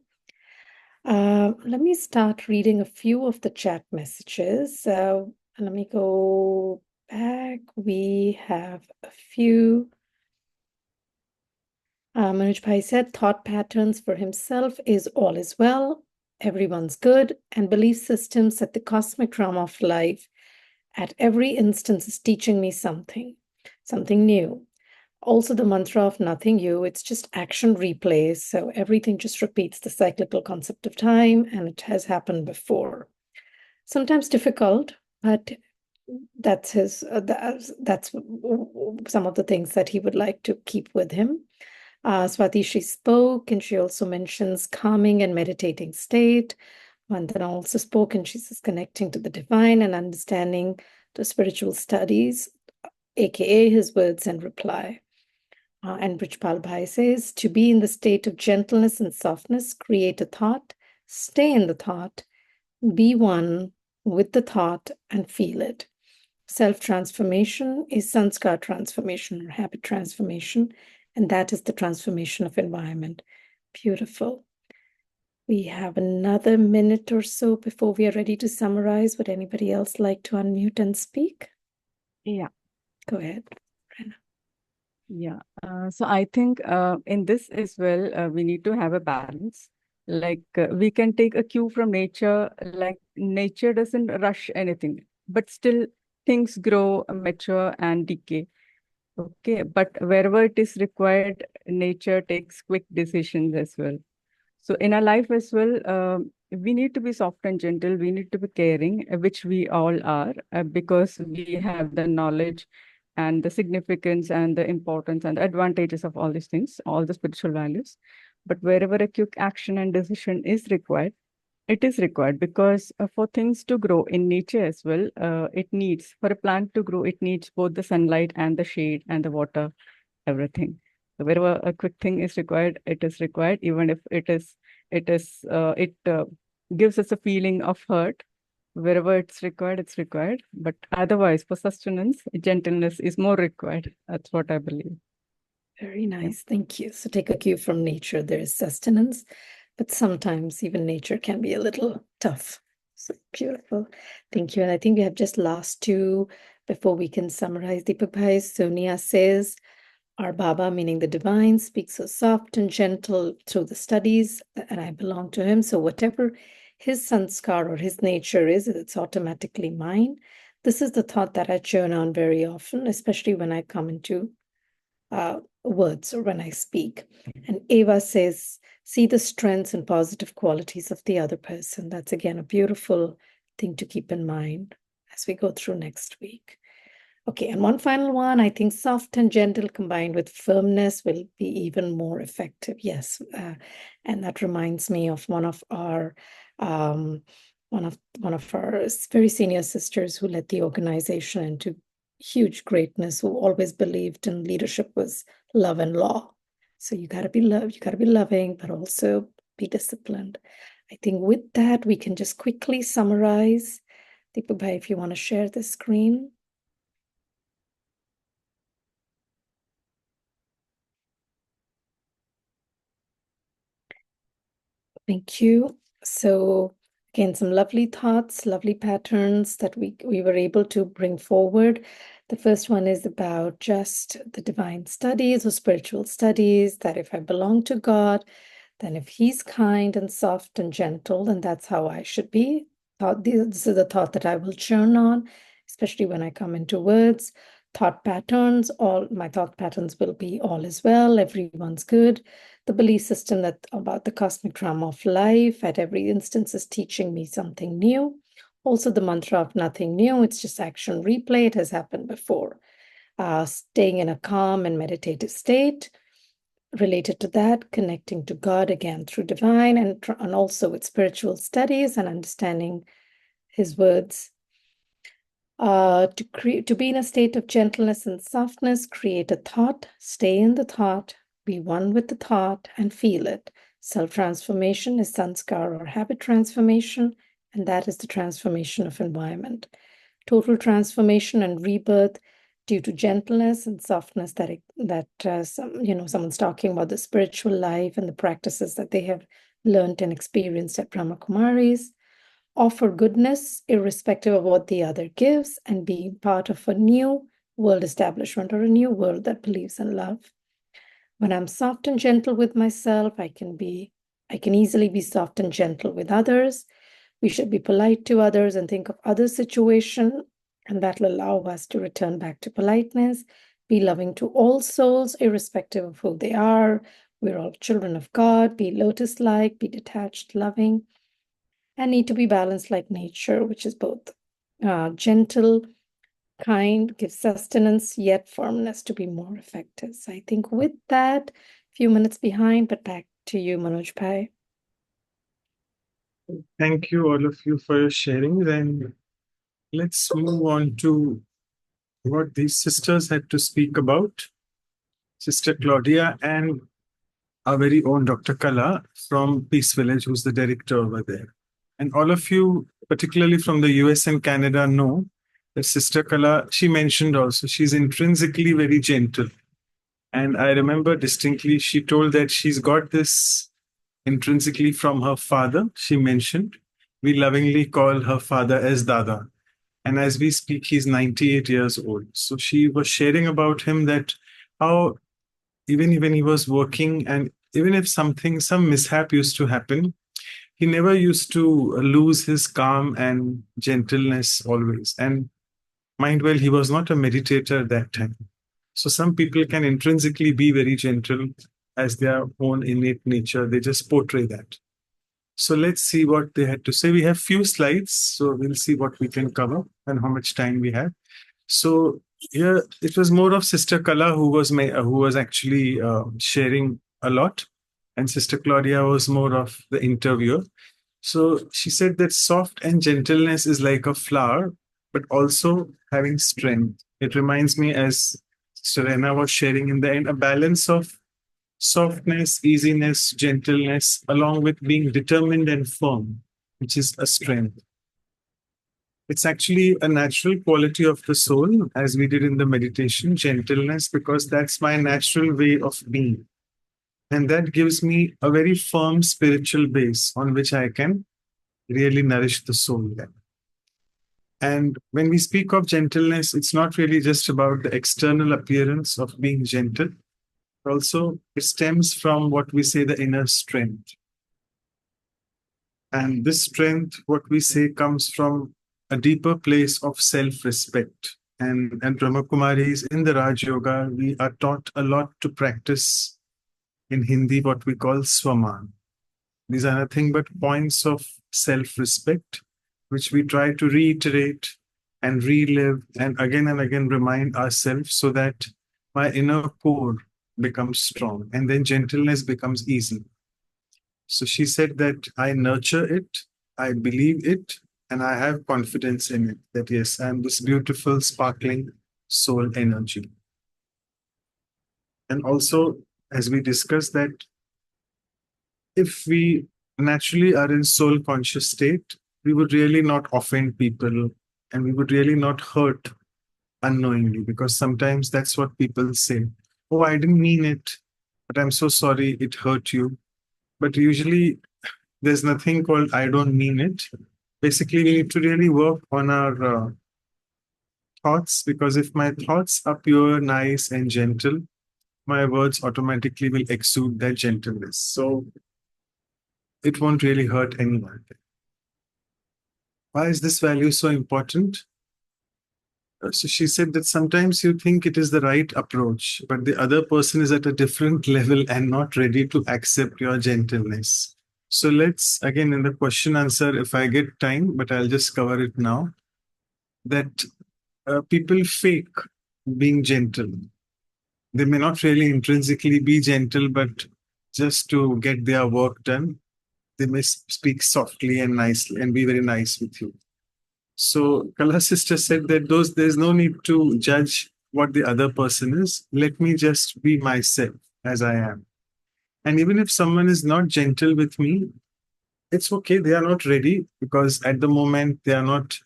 Let me start reading a few of the chat messages. Let me go back. We have a few. Manoj Bhai said, thought patterns for himself is all is well, everyone's good, and belief systems that the cosmic drama of life at every instance is teaching me something new. Also, the mantra of nothing you, it's just action replays. So everything just repeats the cyclical concept of time, and it has happened before. Sometimes difficult, but that's that's some of the things that he would like to keep with him. Swati, she spoke, and she also mentions calming and meditating state. Vandana also spoke, and she says connecting to the divine and understanding the spiritual studies, aka his words and reply. And Brijpal Bhai says, to be in the state of gentleness and softness, create a thought, stay in the thought, be one with the thought, and feel it. Self-transformation is sanskar transformation or habit transformation, and that is the transformation of environment. Beautiful. We have another minute or so before we are ready to summarize. Would anybody else like to unmute and speak? Yeah, Go ahead, Brenna. yeah. So I think in this as well, we need to have a balance. Like we can take a cue from nature, like nature doesn't rush anything, but still things grow, mature, and decay. Okay, but wherever it is required, nature takes quick decisions as well. So in our life as well, we need to be soft and gentle. We need to be caring, which we all are, because we have the knowledge and the significance and the importance and the advantages of all these things, all the spiritual values. But wherever a quick action and decision is required, it is required because for things to grow in nature as well, it needs, for a plant to grow, it needs both the sunlight and the shade and the water, everything. So wherever a quick thing is required, it is required, even if it gives us a feeling of hurt. Wherever it's required, it's required. But otherwise, for sustenance, gentleness is more required. That's what I believe. Very nice. Thank you. So take a cue from nature. There is sustenance, but sometimes even nature can be a little tough. So beautiful. Thank you. And I think we have just last two before we can summarize. Deepak Bhai, Sonia says, our Baba, meaning the divine, speaks so soft and gentle through the studies, and I belong to him. So whatever his sanskar or his nature is, it's automatically mine. This is the thought that I churn on very often, especially when I come into words or when I speak. And Eva says, see the strengths and positive qualities of the other person. That's again a beautiful thing to keep in mind as we go through next week. Okay, and one final one, I think soft and gentle combined with firmness will be even more effective. Yes, and that reminds me of one of our very senior sisters who led the organization into huge greatness, who always believed in leadership was love and law. So you got to be loved, you got to be loving, but also be disciplined. I think with that, we can just quickly summarize. Deepak Bhai, if you want to share the screen. Thank you. So again, some lovely thoughts, lovely patterns that we were able to bring forward. The first one is about just the divine studies or spiritual studies, that if I belong to God, then if he's kind and soft and gentle, then that's how I should be. This is the thought that I will churn on, especially when I come into words. Thought patterns, all my thought patterns will be all is well, everyone's good. The belief system that about the cosmic drama of life at every instance is teaching me something new. Also, the mantra of nothing new, it's just action replay, it has happened before. Staying in a calm and meditative state. Related to that, connecting to God again through divine and also with spiritual studies and understanding his words. To be in a state of gentleness and softness, create a thought, stay in the thought, be one with the thought, and feel it. Self-transformation is sanskar or habit transformation, and that is the transformation of environment. Total transformation and rebirth due to gentleness and softness someone's talking about the spiritual life and the practices that they have learned and experienced at Brahma Kumaris. Offer goodness irrespective of what the other gives, and be part of a new world establishment or a new world that believes in love. When I'm soft and gentle with myself, I can easily be soft and gentle with others. We should be polite to others and think of other situation, and that will allow us to return back to politeness. Be loving to all souls, irrespective of who they are. We're all children of God. Be lotus-like, be detached, loving, and need to be balanced like nature, which is both gentle, kind, give sustenance, yet firmness to be more effective. So I think with that, few minutes behind, but back to you, Manoj Bhai. Thank you, all of you, for your sharing. Then let's move on to what these sisters had to speak about. Sister Claudia and our very own Dr. Kala from Peace Village, who's the director over there. And all of you, particularly from the US and Canada, know that Sister Kala, she mentioned also, she's intrinsically very gentle. And I remember distinctly, she told that she's got this intrinsically from her father, she mentioned. We lovingly call her father as Dada. And as we speak, he's 98 years old. So she was sharing about him that how even when he was working and even if some mishap used to happen, he never used to lose his calm and gentleness always. And mind well, he was not a meditator at that time. So some people can intrinsically be very gentle as their own innate nature. They just portray that. So let's see what they had to say. We have few slides, so we'll see what we can cover and how much time we have. So here it was more of Sister Kala who was actually sharing a lot, and Sister Claudia was more of the interviewer. So she said that soft and gentleness is like a flower, but also having strength. It reminds me, as Serena was sharing in the end, a balance of softness, easiness, gentleness, along with being determined and firm, which is a strength. It's actually a natural quality of the soul, as we did in the meditation, gentleness, because that's my natural way of being. And that gives me a very firm spiritual base on which I can really nourish the soul then. And when we speak of gentleness, it's not really just about the external appearance of being gentle. Also, it stems from what we say the inner strength. And this strength, what we say, comes from a deeper place of self-respect. And Brahma Kumaris, in the Raj Yoga, we are taught a lot to practice in Hindi what we call Swaman. These are nothing but points of self-respect, which we try to reiterate and relive and again remind ourselves so that my inner core becomes strong and then gentleness becomes easy. So she said that I nurture it, I believe it, and I have confidence in it, that yes, I am this beautiful, sparkling soul energy. And also, as we discussed, that if we naturally are in soul conscious state, we would really not offend people and we would really not hurt unknowingly, because sometimes that's what people say. Oh, I didn't mean it, but I'm so sorry it hurt you. But usually there's nothing called I don't mean it. Basically, we need to really work on our thoughts, because if my thoughts are pure, nice, and gentle, my words automatically will exude that gentleness. So it won't really hurt anyone. Why is this value so important? So she said that sometimes you think it is the right approach, but the other person is at a different level and not ready to accept your gentleness. So let's, again, in the question answer, if I get time, but I'll just cover it now, that people fake being gentle. They may not really intrinsically be gentle, but just to get their work done, they may speak softly and nicely and be very nice with you. So Kala's sister said that there's no need to judge what the other person is. Let me just be myself as I am. And even if someone is not gentle with me, it's okay. They are not ready, because at the moment they are not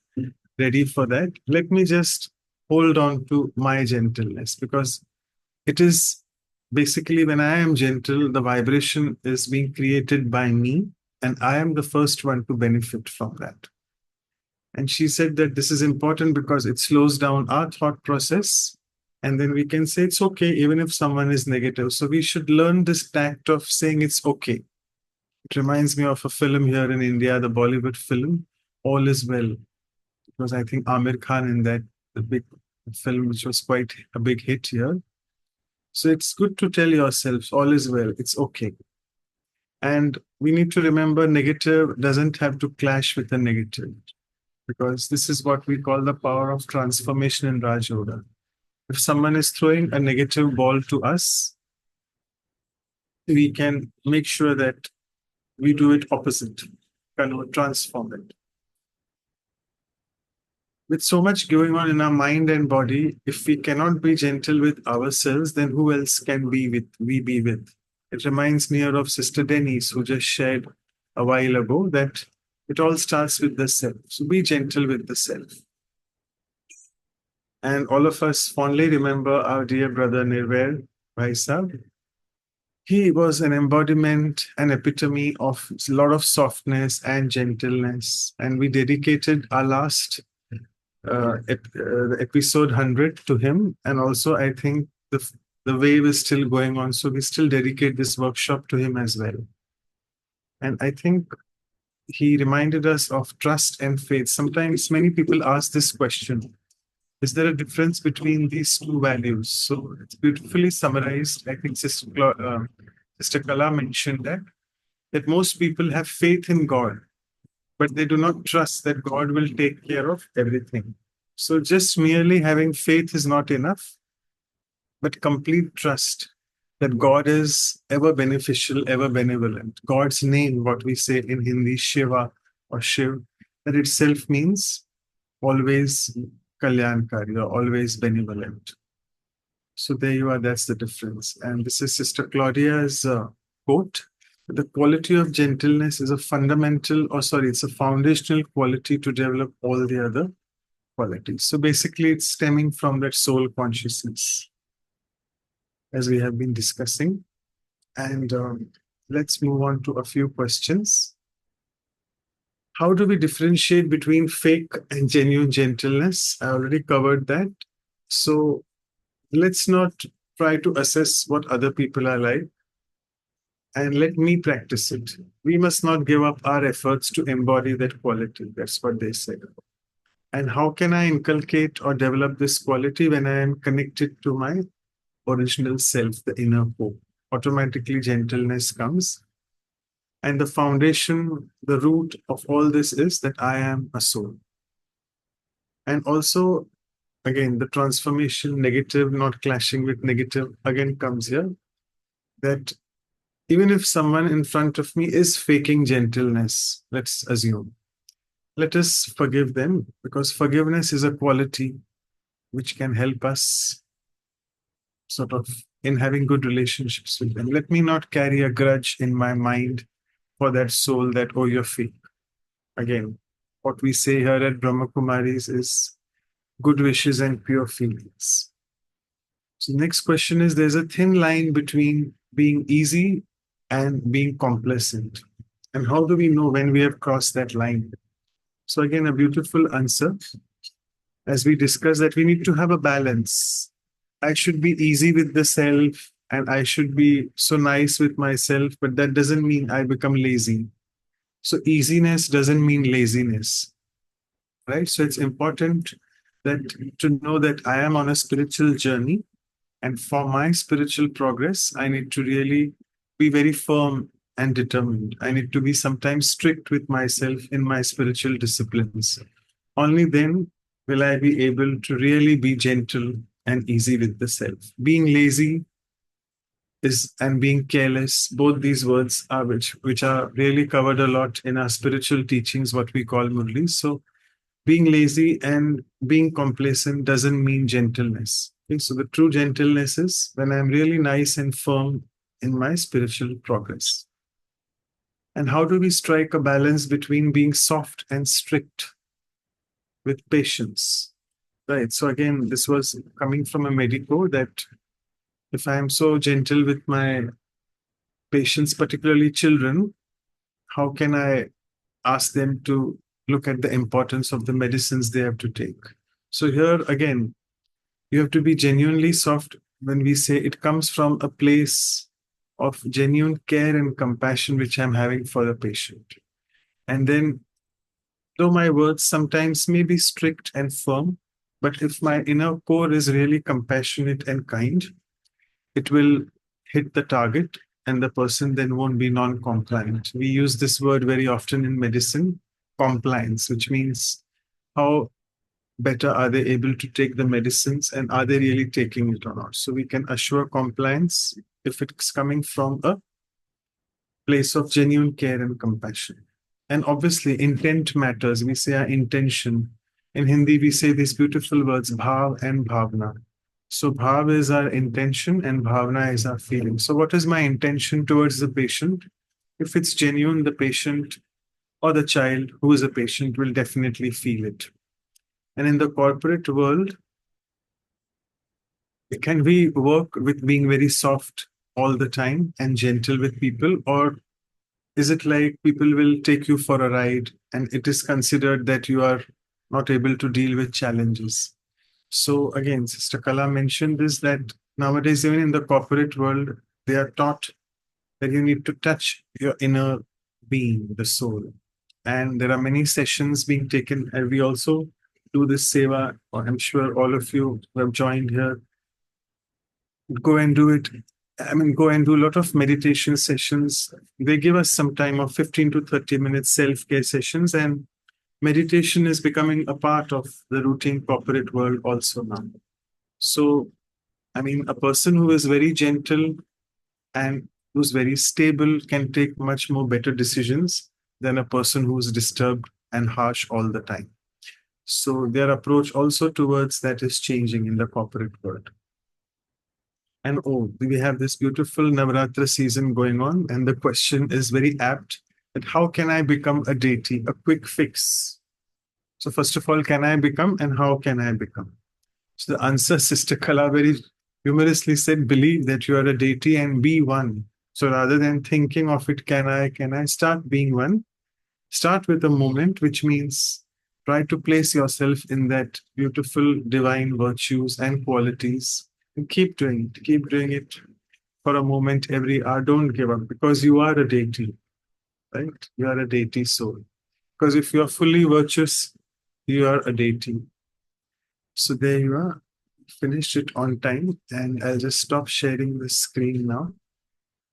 ready for that. Let me just hold on to my gentleness, because it is basically when I am gentle, the vibration is being created by me, and I am the first one to benefit from that. And she said that this is important because it slows down our thought process. And then we can say it's okay, even if someone is negative. So we should learn this tact of saying it's okay. It reminds me of a film here in India, the Bollywood film, All Is Well. It was, I think, Amir Khan in that, the big film, which was quite a big hit here. So it's good to tell yourselves, all is well, it's okay. And we need to remember negative doesn't have to clash with the negative, because this is what we call the power of transformation in Raj Yoga. If someone is throwing a negative ball to us, we can make sure that we do it opposite, kind of transform it. With so much going on in our mind and body, if we cannot be gentle with ourselves, then who else can we be with? It reminds me of Sister Denise, who just shared a while ago that it all starts with the self. So be gentle with the self. And all of us fondly remember our dear brother Nirvair Bhai Sahib. He was an embodiment, an epitome of a lot of softness and gentleness. And we dedicated our last episode 100 to him. And also, I think the wave is still going on. So we still dedicate this workshop to him as well. And I think he reminded us of trust and faith. Sometimes many people ask this question: is there a difference between these two values? So it's beautifully summarized. I think Sister Kala mentioned that most people have faith in God, but they do not trust that God will take care of everything. So just merely having faith is not enough, but complete trust that God is ever beneficial, ever benevolent. God's name, what we say in Hindi, Shiva or Shiv, that itself means always Kalyankari or always benevolent. So there you are, that's the difference. And this is Sister Claudia's quote. The quality of gentleness is a fundamental, or sorry, it's a foundational quality to develop all the other qualities. So basically, it's stemming from that soul consciousness, as we have been discussing. And let's move on to a few questions. How do we differentiate between fake and genuine gentleness? I already covered that. So let's not try to assess what other people are like, and let me practice it. We must not give up our efforts to embody that quality. That's what they say. And how can I inculcate or develop this quality when I am connected to my original self, the inner core? Automatically, gentleness comes. And the foundation, the root of all this is that I am a soul. And also, again, the transformation, negative, not clashing with negative, again comes here. That even if someone in front of me is faking gentleness, let's assume, let us forgive them, because forgiveness is a quality which can help us sort of in having good relationships with them. Let me not carry a grudge in my mind for that soul that, oh, you're fake. Again, what we say here at Brahma Kumaris is good wishes and pure feelings. So next question is, there's a thin line between being easy and being complacent. And how do we know when we have crossed that line? So again, a beautiful answer. As we discussed, that we need to have a balance. I should be easy with the self and I should be so nice with myself, but that doesn't mean I become lazy. So easiness doesn't mean laziness, right? So it's important that to know that I am on a spiritual journey, and for my spiritual progress, I need to really be very firm and determined. I need to be sometimes strict with myself in my spiritual disciplines. Only then will I be able to really be gentle and easy with the self. Being lazy is and being careless, both these words are which are really covered a lot in our spiritual teachings, what we call murlis. So being lazy and being complacent doesn't mean gentleness. Okay? So the true gentleness is when I'm really nice and firm in my spiritual progress. And how do we strike a balance between being soft and strict with patience? Right. So again, this was coming from a medico that if I am so gentle with my patients, particularly children, how can I ask them to look at the importance of the medicines they have to take? So here again, you have to be genuinely soft when we say it comes from a place of genuine care and compassion which I'm having for the patient. And then, though my words sometimes may be strict and firm, but if my inner core is really compassionate and kind, it will hit the target and the person then won't be non-compliant. We use this word very often in medicine, compliance, which means how better are they able to take the medicines and are they really taking it or not. So we can assure compliance if it's coming from a place of genuine care and compassion. And obviously, intent matters. We say our intention. In Hindi, we say these beautiful words, bhav and bhavna. So bhav is our intention and bhavna is our feeling. So what is my intention towards the patient? If it's genuine, the patient or the child who is a patient will definitely feel it. And in the corporate world, can we work with being very soft all the time and gentle with people, or is it like people will take you for a ride and it is considered that you are not able to deal with challenges? So again, Sister Kala mentioned this, that nowadays, even in the corporate world, they are taught that you need to touch your inner being, the soul. And there are many sessions being taken, and we also do this seva. Or I'm sure all of you who have joined here go and do it. I mean, go and do a lot of meditation sessions. They give us some time of 15 to 30 minutes self-care sessions, and meditation is becoming a part of the routine corporate world also now. So, I mean, a person who is very gentle and who's very stable can take much more better decisions than a person who's disturbed and harsh all the time. So their approach also towards that is changing in the corporate world. And oh, we have this beautiful Navratra season going on, and the question is very apt, that how can I become a deity? A quick fix. So first of all, can I become, and how can I become? So the answer, Sister Kala very humorously said, believe that you are a deity and be one. So rather than thinking of it, can I start being one? Start with a moment, which means try to place yourself in that beautiful divine virtues and qualities, and keep doing it. Keep doing it for a moment every hour. Don't give up, because you are a deity, right? You are a deity soul. Because if you are fully virtuous, you are a deity. So there you are. Finished it on time, and I'll just stop sharing the screen now.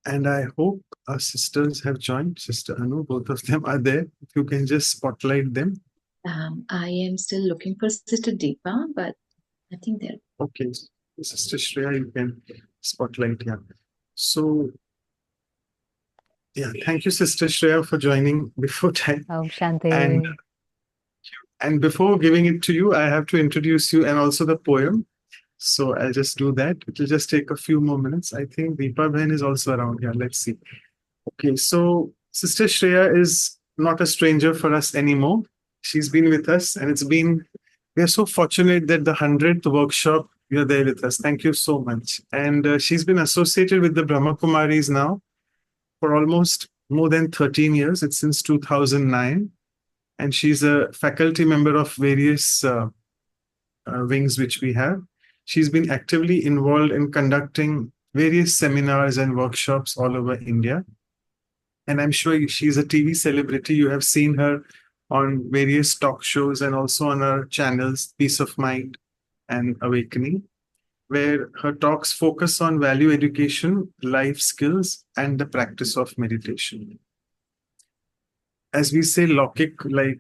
And I hope our sisters have joined. Sister Anu, both of them are there. If you can just spotlight them. I am still looking for Sister Deepa, but I think they're Okay. Sister Shreya, you can spotlight. Yeah. So, yeah, thank you, Sister Shreya, for joining before time. Om Shanti. And before giving it to you, I have to introduce you and also the poem. So I'll just do that. It will just take a few more minutes. I think Deepa Bhen is also around here. Let's see. Okay, so Sister Shreya is not a stranger for us anymore. She's been with us, and we are so fortunate that the 100th workshop, you're there with us. Thank you so much. And she's been associated with the Brahma Kumaris now for almost more than 13 years. It's since 2009. And she's a faculty member of various wings which we have. She's been actively involved in conducting various seminars and workshops all over India. And I'm sure she's a TV celebrity. You have seen her on various talk shows and also on our channels, Peace of Mind and Awakening, where her talks focus on value education, life skills, and the practice of meditation. As we say, Lokik, like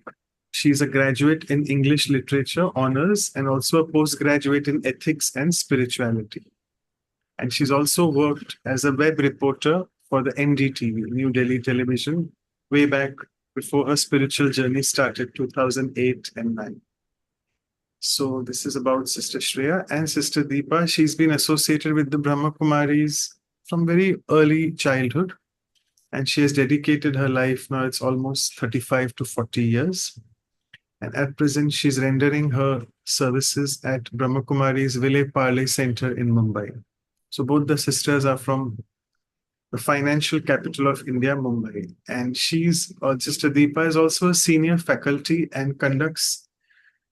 she's a graduate in English literature honors and also a postgraduate in ethics and spirituality. And she's also worked as a web reporter for the NDTV, New Delhi Television, way back before her spiritual journey started, 2008 and 9. So this is about Sister Shreya and Sister Deepa. She's been associated with the Brahma Kumaris from very early childhood. And she has dedicated her life, now it's almost 35 to 40 years. And at present, she's rendering her services at Brahma Kumari's Vile Parle Center in Mumbai. So both the sisters are from the financial capital of India, Mumbai. And Sister Deepa is also a senior faculty and conducts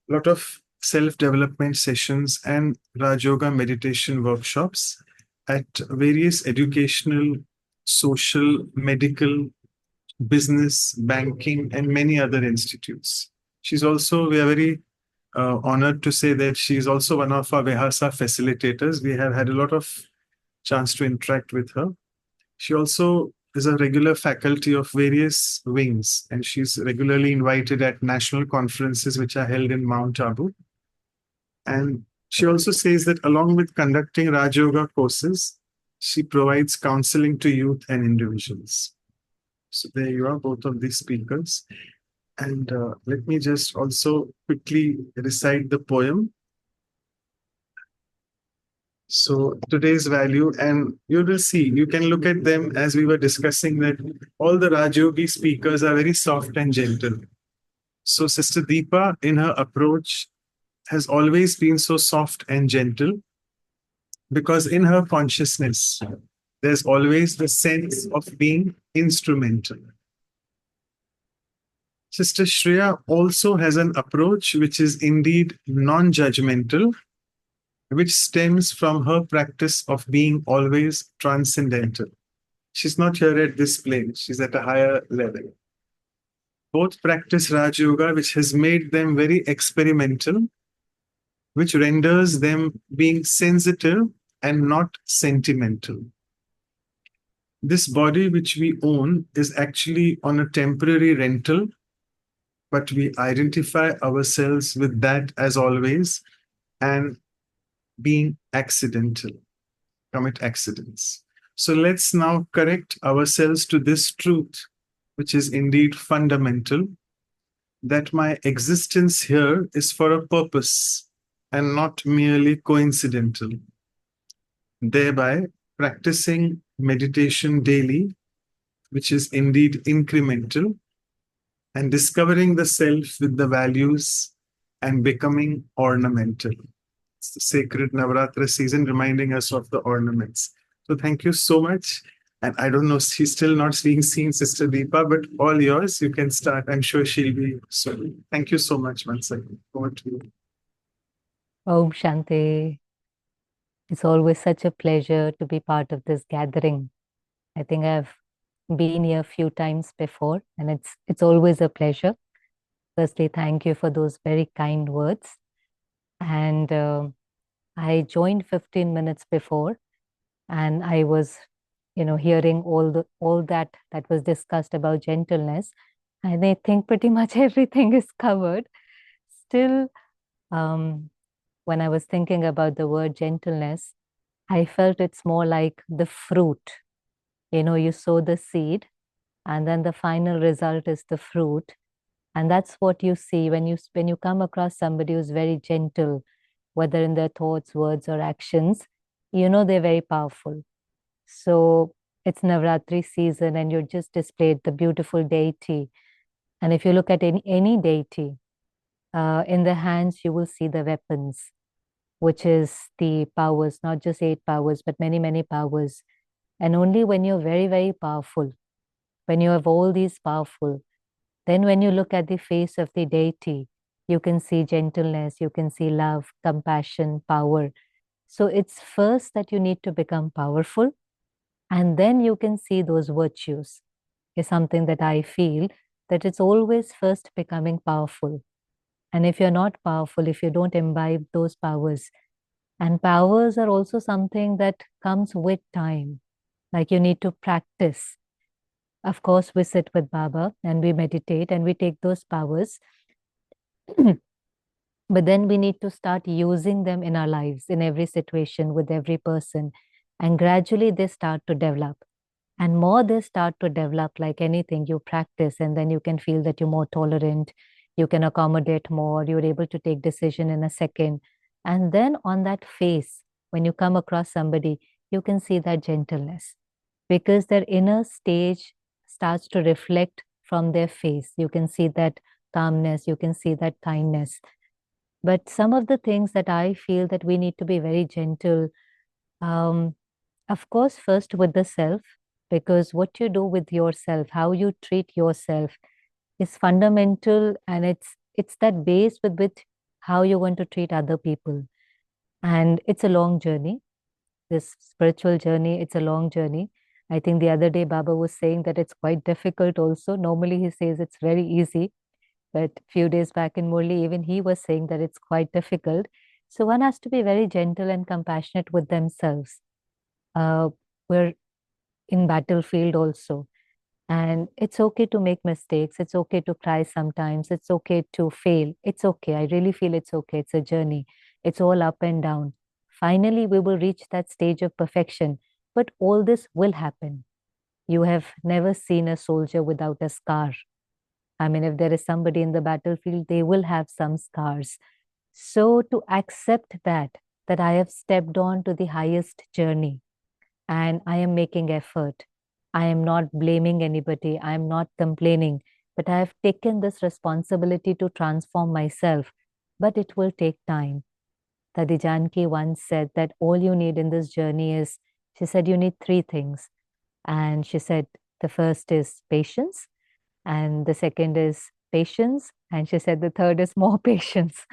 a lot of self-development sessions and Raj Yoga meditation workshops at various educational, social, medical, business, banking, and many other institutes. We are very honored to say that she's also one of our Vihasa facilitators. We have had a lot of chance to interact with her. She also is a regular faculty of various wings, and she's regularly invited at national conferences which are held in Mount Abu. And she also says that along with conducting Raj Yoga courses, she provides counseling to youth and individuals. So there you are, both of these speakers. And let me just also quickly recite the poem. So today's value, and you will see, you can look at them as we were discussing, that all the Rajyogi speakers are very soft and gentle. So Sister Deepa, in her approach, has always been so soft and gentle, because in her consciousness, there's always the sense of being instrumental. Sister Shreya also has an approach which is indeed non judgmental, which stems from her practice of being always transcendental. She's not here at this plane, she's at a higher level. Both practice Raj Yoga, which has made them very experimental, which renders them being sensitive and not sentimental. This body which we own is actually on a temporary rental, but we identify ourselves with that as always and being accidental, commit accidents. So let's now correct ourselves to this truth, which is indeed fundamental, that my existence here is for a purpose and not merely coincidental. Thereby, practicing meditation daily, which is indeed incremental, and discovering the self with the values and becoming ornamental. It's the sacred Navratra season reminding us of the ornaments. So thank you so much. And I don't know, she's still not being seen, Sister Deepa, but all yours, you can start. I'm sure she'll be soon. Thank you so much once again. Over to you. Om Shanti. It's always such a pleasure to be part of this gathering. I think I've been here a few times before, and it's always a pleasure. Firstly, thank you for those very kind words. And I joined 15 minutes before, and I was, hearing all that was discussed about gentleness, and I think pretty much everything is covered. Still, when I was thinking about the word gentleness, I felt it's more like the fruit. You sow the seed, and then the final result is the fruit. And that's what you see when you come across somebody who's very gentle, whether in their thoughts, words, or actions, they're very powerful. So it's Navratri season, and you just displayed the beautiful deity. And if you look at any deity, in the hands, you will see the weapons, which is the powers, not just 8 powers, but many, many powers. And only when you're very, very powerful, when you have all these powerful, then when you look at the face of the deity, you can see gentleness, you can see love, compassion, power. So it's first that you need to become powerful, and then you can see those virtues. Is something that I feel that it's always first becoming powerful. And if you're not powerful, if you don't imbibe those powers, and powers are also something that comes with time, like you need to practice. Of course, we sit with Baba and we meditate and we take those powers. But then we need to start using them in our lives, in every situation, with every person. And gradually they start to develop. And more they start to develop, like anything, you practice, and then you can feel that you're more tolerant, you can accommodate more, you're able to take decision in a second. And then on that face, when you come across somebody, you can see that gentleness, because their inner stage starts to reflect from their face. You can see that calmness, you can see that kindness. But some of the things that I feel that we need to be very gentle, of course, first with the self, because what you do with yourself, how you treat yourself is fundamental, and it's that base with which how you're going to treat other people. And it's a long journey. This spiritual journey, it's a long journey. I think the other day Baba was saying that it's quite difficult also. Normally he says it's very easy, but a few days back in Murli, even he was saying that it's quite difficult. So one has to be very gentle and compassionate with themselves. We're in battlefield also. And it's okay to make mistakes. It's okay to cry sometimes. It's okay to fail. It's okay. I really feel it's okay. It's a journey. It's all up and down. Finally, we will reach that stage of perfection. But all this will happen. You have never seen a soldier without a scar. I mean, if there is somebody in the battlefield, they will have some scars. So to accept that I have stepped on to the highest journey and I am making effort. I am not blaming anybody. I am not complaining, but I have taken this responsibility to transform myself. But it will take time. Tadi Janki once said that all you need in this journey is She said, you need three things. And she said, the first is patience, and the second is patience, and she said the third is more patience.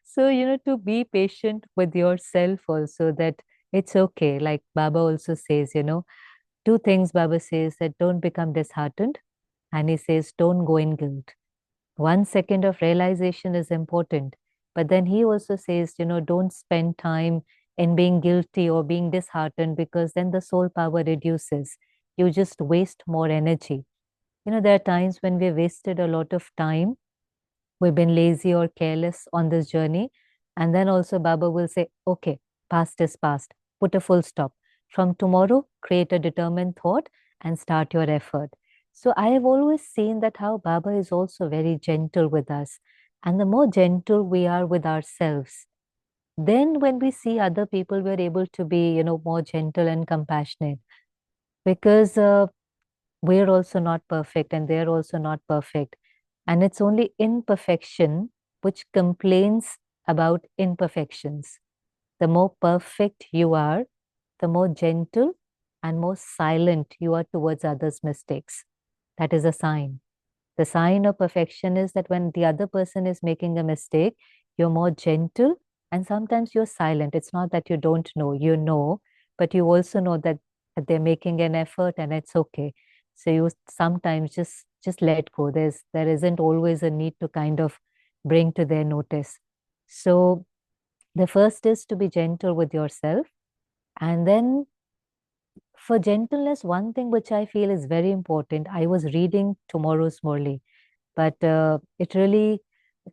So, to be patient with yourself also, that it's okay. Like Baba also says, two things Baba says, that don't become disheartened, and he says, don't go in guilt. 1 second of realization is important. But then he also says, don't spend time in being guilty or being disheartened, because then the soul power reduces. You just waste more energy. There are times when we wasted a lot of time, we've been lazy or careless on this journey. And then also Baba will say, okay, past is past, put a full stop. From tomorrow, create a determined thought and start your effort. So I have always seen that how Baba is also very gentle with us. And the more gentle we are with ourselves, then when we see other people, we're able to be, more gentle and compassionate. Because we're also not perfect and they're also not perfect. And it's only imperfection which complains about imperfections. The more perfect you are, the more gentle and more silent you are towards others' mistakes. That is a sign. The sign of perfection is that when the other person is making a mistake, you're more gentle and sometimes you're silent. It's not that you don't know, you know, but you also know that they're making an effort and it's okay. So you sometimes just let go. There isn't always a need to kind of bring to their notice. So the first is to be gentle with yourself. And then for gentleness, one thing which I feel is very important, I was reading tomorrow's Murli, but it really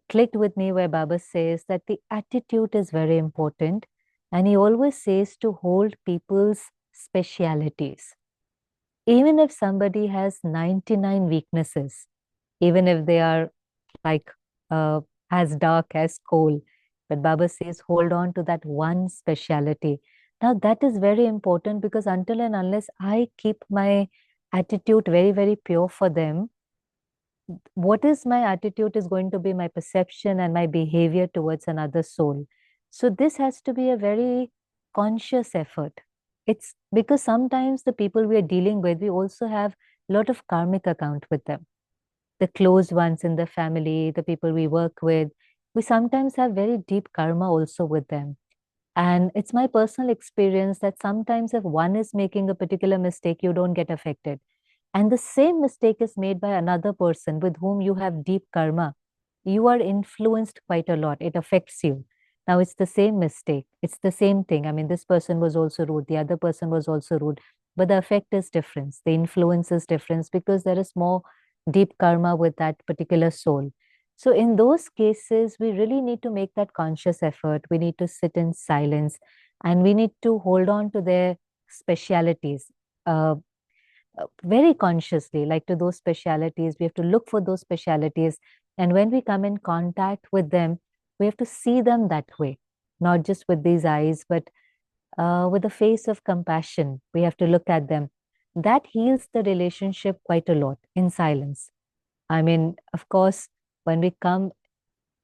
clicked with me where Baba says that the attitude is very important. And he always says to hold people's specialities. Even if somebody has 99 weaknesses, even if they are like as dark as coal, but Baba says hold on to that one speciality. Now that is very important, because until and unless I keep my attitude very, very pure for them, what is my attitude is going to be my perception and my behavior towards another soul. So this has to be a very conscious effort. It's because sometimes the people we are dealing with, we also have a lot of karmic account with them. The close ones in the family, the people we work with, we sometimes have very deep karma also with them. And it's my personal experience that sometimes if one is making a particular mistake, you don't get affected. And the same mistake is made by another person with whom you have deep karma. You are influenced quite a lot. It affects you. Now it's the same mistake. It's the same thing. I mean, this person was also rude. The other person was also rude. But the effect is different. The influence is different because there is more deep karma with that particular soul. So in those cases, we really need to make that conscious effort. We need to sit in silence and we need to hold on to their specialities. Very consciously, like to those specialities. We have to look for those specialities. And when we come in contact with them, we have to see them that way, not just with these eyes, but with a face of compassion. We have to look at them. That heals the relationship quite a lot in silence. I mean, of course, when we come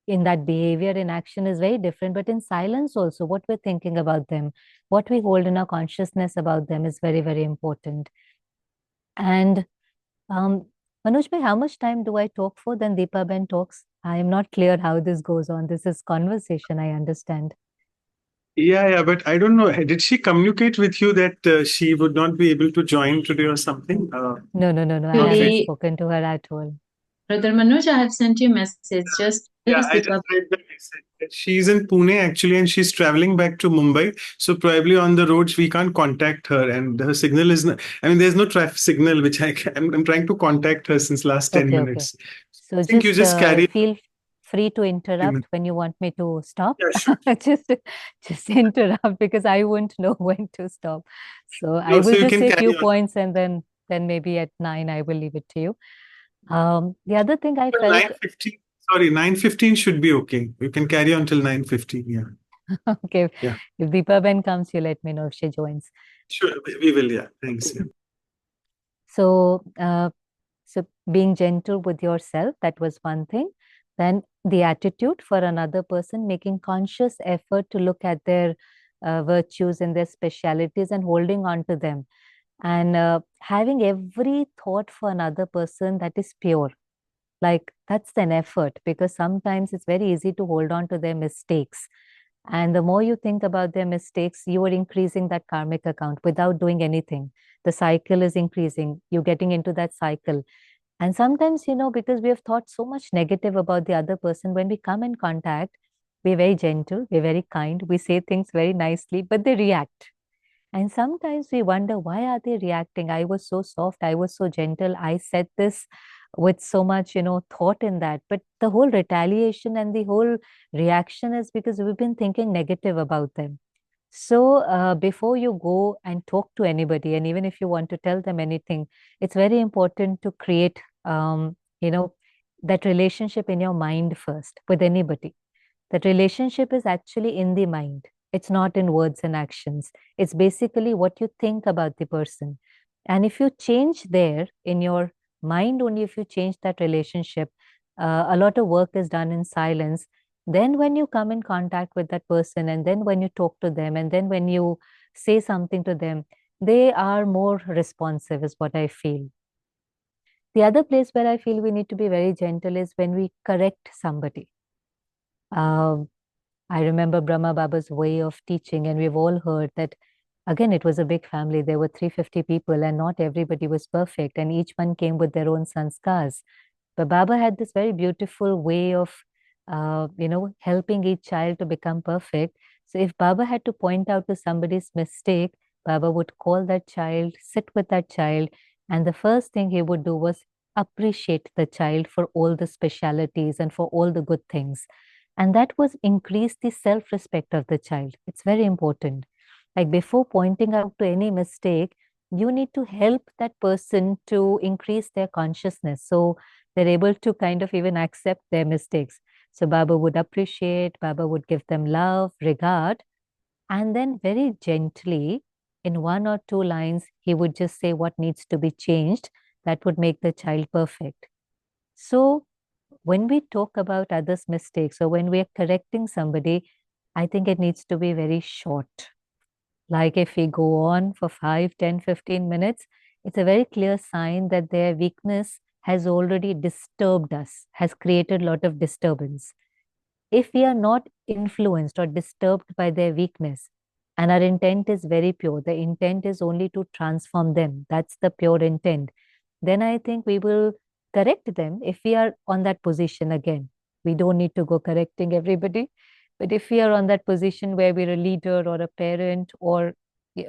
in that behavior in action is very different, but in silence also, what we're thinking about them, what we hold in our consciousness about them is very, very important. And Manoj bhai, how much time do I talk for? Then Deepa Ben talks. I am not clear how this goes on. This is conversation, I understand. Yeah, but I don't know. Did she communicate with you that she would not be able to join today or something? No. I haven't Actually, spoken to her at all. Brother Manoj, I have sent you a message. Just Yeah, yes, I just read the message. She's in Pune actually, and she's traveling back to Mumbai. So probably on the roads we can't contact her, and her signal is not. I mean, there's no traffic signal which I'm trying to contact her since last 10 Okay. minutes. So I think you just carry. feel free to interrupt when you want me to stop. Yeah, sure. just interrupt because I won't know when to stop. So I No, so will you just can say a carry few on. points and then maybe at 9 I will leave it to you. The other thing I But felt 9:15. Sorry, 9:15 should be okay. You can carry on till 9:15. Yeah. okay, Yeah. if Deepa Ben comes, you let me know if she joins. Sure. We will. Yeah. Thanks. Yeah. So so being gentle with yourself, that was one thing. Then the attitude for another person, making conscious effort to look at their virtues and their specialities and holding on to them, and having every thought for another person that is pure. Like that's an effort, because sometimes it's very easy to hold on to their mistakes. And the more you think about their mistakes, you are increasing that karmic account without doing anything. The cycle is increasing. You're getting into that cycle. And sometimes, because we have thought so much negative about the other person, when we come in contact, we're very gentle, we're very kind, we say things very nicely, but they react. And sometimes we wonder, why are they reacting? I was so soft, I was so gentle, I said this with so much, thought in that. But the whole retaliation and the whole reaction is because we've been thinking negative about them. So before you go and talk to anybody, and even if you want to tell them anything, it's very important to create, that relationship in your mind first with anybody. That relationship is actually in the mind. It's not in words and actions. It's basically what you think about the person. And if you change there in your mind, only if you change that relationship, a lot of work is done in silence. Then when you come in contact with that person, and then when you talk to them, and then when you say something to them, they are more responsive, is what I feel. The other place where I feel we need to be very gentle is when we correct somebody. I remember Brahma Baba's way of teaching, and we've all heard that. Again, it was a big family. There were 350 people, and not everybody was perfect, and each one came with their own sanskars. But Baba had this very beautiful way of, helping each child to become perfect. So if Baba had to point out to somebody's mistake, Baba would call that child, sit with that child, and the first thing he would do was appreciate the child for all the specialities and for all the good things. And that was increase the self-respect of the child. It's very important. Like before pointing out to any mistake, you need to help that person to increase their consciousness. So they're able to kind of even accept their mistakes. So Baba would appreciate, Baba would give them love, regard, and then very gently, in one or two lines, he would just say what needs to be changed that would make the child perfect. So when we talk about others' mistakes or when we're correcting somebody, I think it needs to be very short. Like if we go on for 5, 10, 15 minutes, it's a very clear sign that their weakness has already disturbed us, has created a lot of disturbance. If we are not influenced or disturbed by their weakness, and our intent is very pure, the intent is only to transform them, that's the pure intent, then I think we will correct them if we are on that position again. We don't need to go correcting everybody. But if we are on that position where we're a leader or a parent, or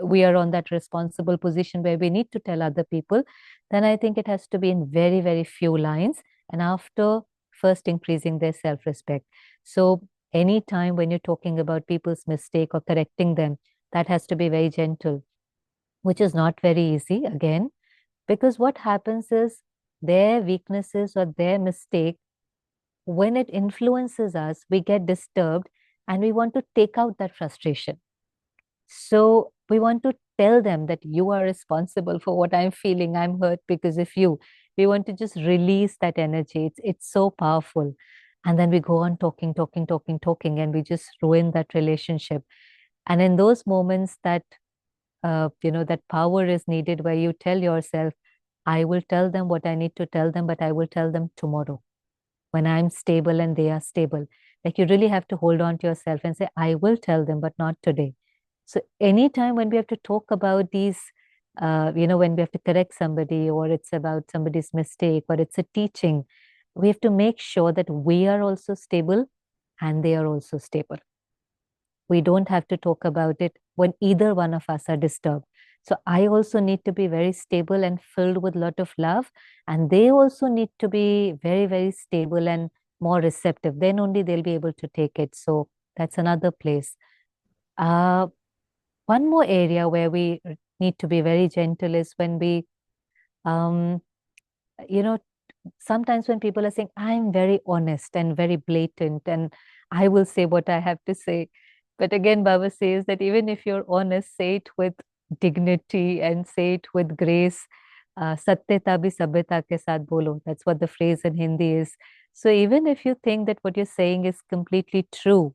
we are on that responsible position where we need to tell other people, then I think it has to be in very, very few lines. And after first increasing their self-respect. So anytime when you're talking about people's mistake or correcting them, that has to be very gentle, which is not very easy again, because what happens is their weaknesses or their mistake, when it influences us, we get disturbed and we want to take out that frustration. So we want to tell them that you are responsible for what I'm feeling. I'm hurt because of you. We want to just release that energy. It's so powerful. And then we go on talking, talking, talking, talking, and we just ruin that relationship. And in those moments that that power is needed, where you tell yourself, I will tell them what I need to tell them, but I will tell them tomorrow when I'm stable and they are stable. Like you really have to hold on to yourself and say, I will tell them, but not today. So anytime when we have to talk about these, when we have to correct somebody, or it's about somebody's mistake, or it's a teaching, we have to make sure that we are also stable and they are also stable. We don't have to talk about it when either one of us are disturbed. So I also need to be very stable and filled with a lot of love. And they also need to be very, very stable and more receptive. Then only they'll be able to take it. So that's another place. One more area where we need to be very gentle is when we, um, sometimes when people are saying, I'm very honest and very blatant, and I will say what I have to say. But again, Baba says that even if you're honest, say it with dignity and say it with grace. Satyata bhi sabhyata ke saath bolo. That's what the phrase in Hindi is. So even if you think that what you're saying is completely true,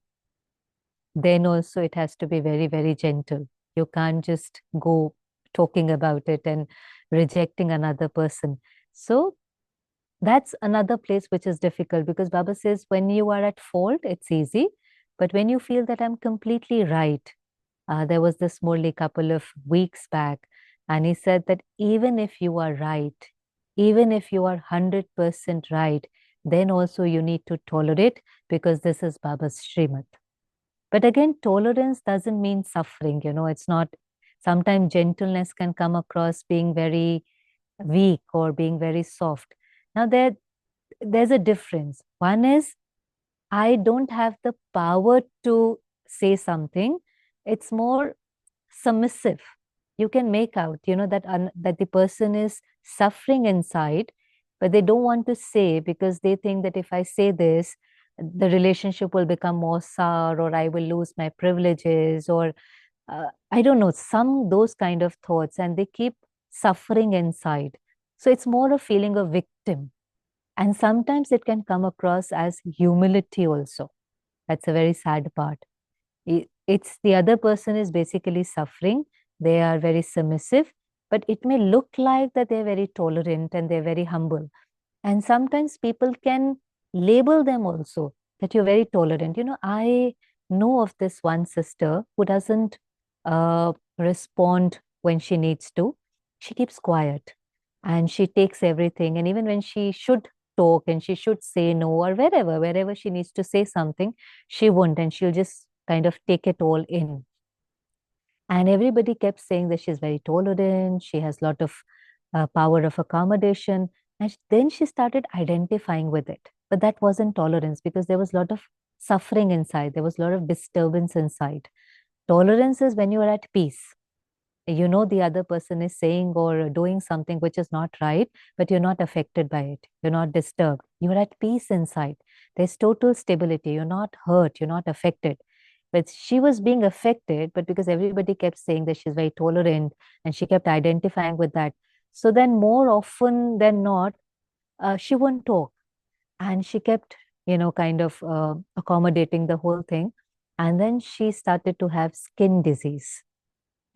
then also it has to be very, very gentle. You can't just go talking about it and rejecting another person. So that's another place which is difficult, because Baba says when you are at fault, it's easy. But when you feel that I'm completely right, there was this Murli couple of weeks back, and he said that even if you are right, even if you are 100% right, then also you need to tolerate, because this is Baba's Srimad. But again, tolerance doesn't mean suffering, it's not. Sometimes gentleness can come across being very weak or being very soft. Now, there's a difference. One is, I don't have the power to say something. It's more submissive. You can make out, that the person is suffering inside, but they don't want to say, because they think that if I say this, the relationship will become more sour, or I will lose my privileges, or I don't know, those kind of thoughts, and they keep suffering inside. So it's more a feeling of victim. And sometimes it can come across as humility also. That's a very sad part. It's the other person is basically suffering. They are very submissive, but it may look like that they're very tolerant and they're very humble. And sometimes people can label them also, that you're very tolerant. I know of this one sister who doesn't respond when she needs to. She keeps quiet and she takes everything. And even when she should talk and she should say no, or wherever she needs to say something, she won't, and she'll just kind of take it all in. And everybody kept saying that she's very tolerant, she has a lot of power of accommodation. And then she started identifying with it. But that wasn't tolerance, because there was a lot of suffering inside, there was a lot of disturbance inside. Tolerance is when you are at peace. The other person is saying or doing something which is not right, but you're not affected by it. You're not disturbed. You're at peace inside. There's total stability. You're not hurt. You're not affected. But she was being affected, but because everybody kept saying that she's very tolerant and she kept identifying with that. So then, more often than not, she wouldn't talk. And she kept, kind of accommodating the whole thing. And then she started to have skin disease.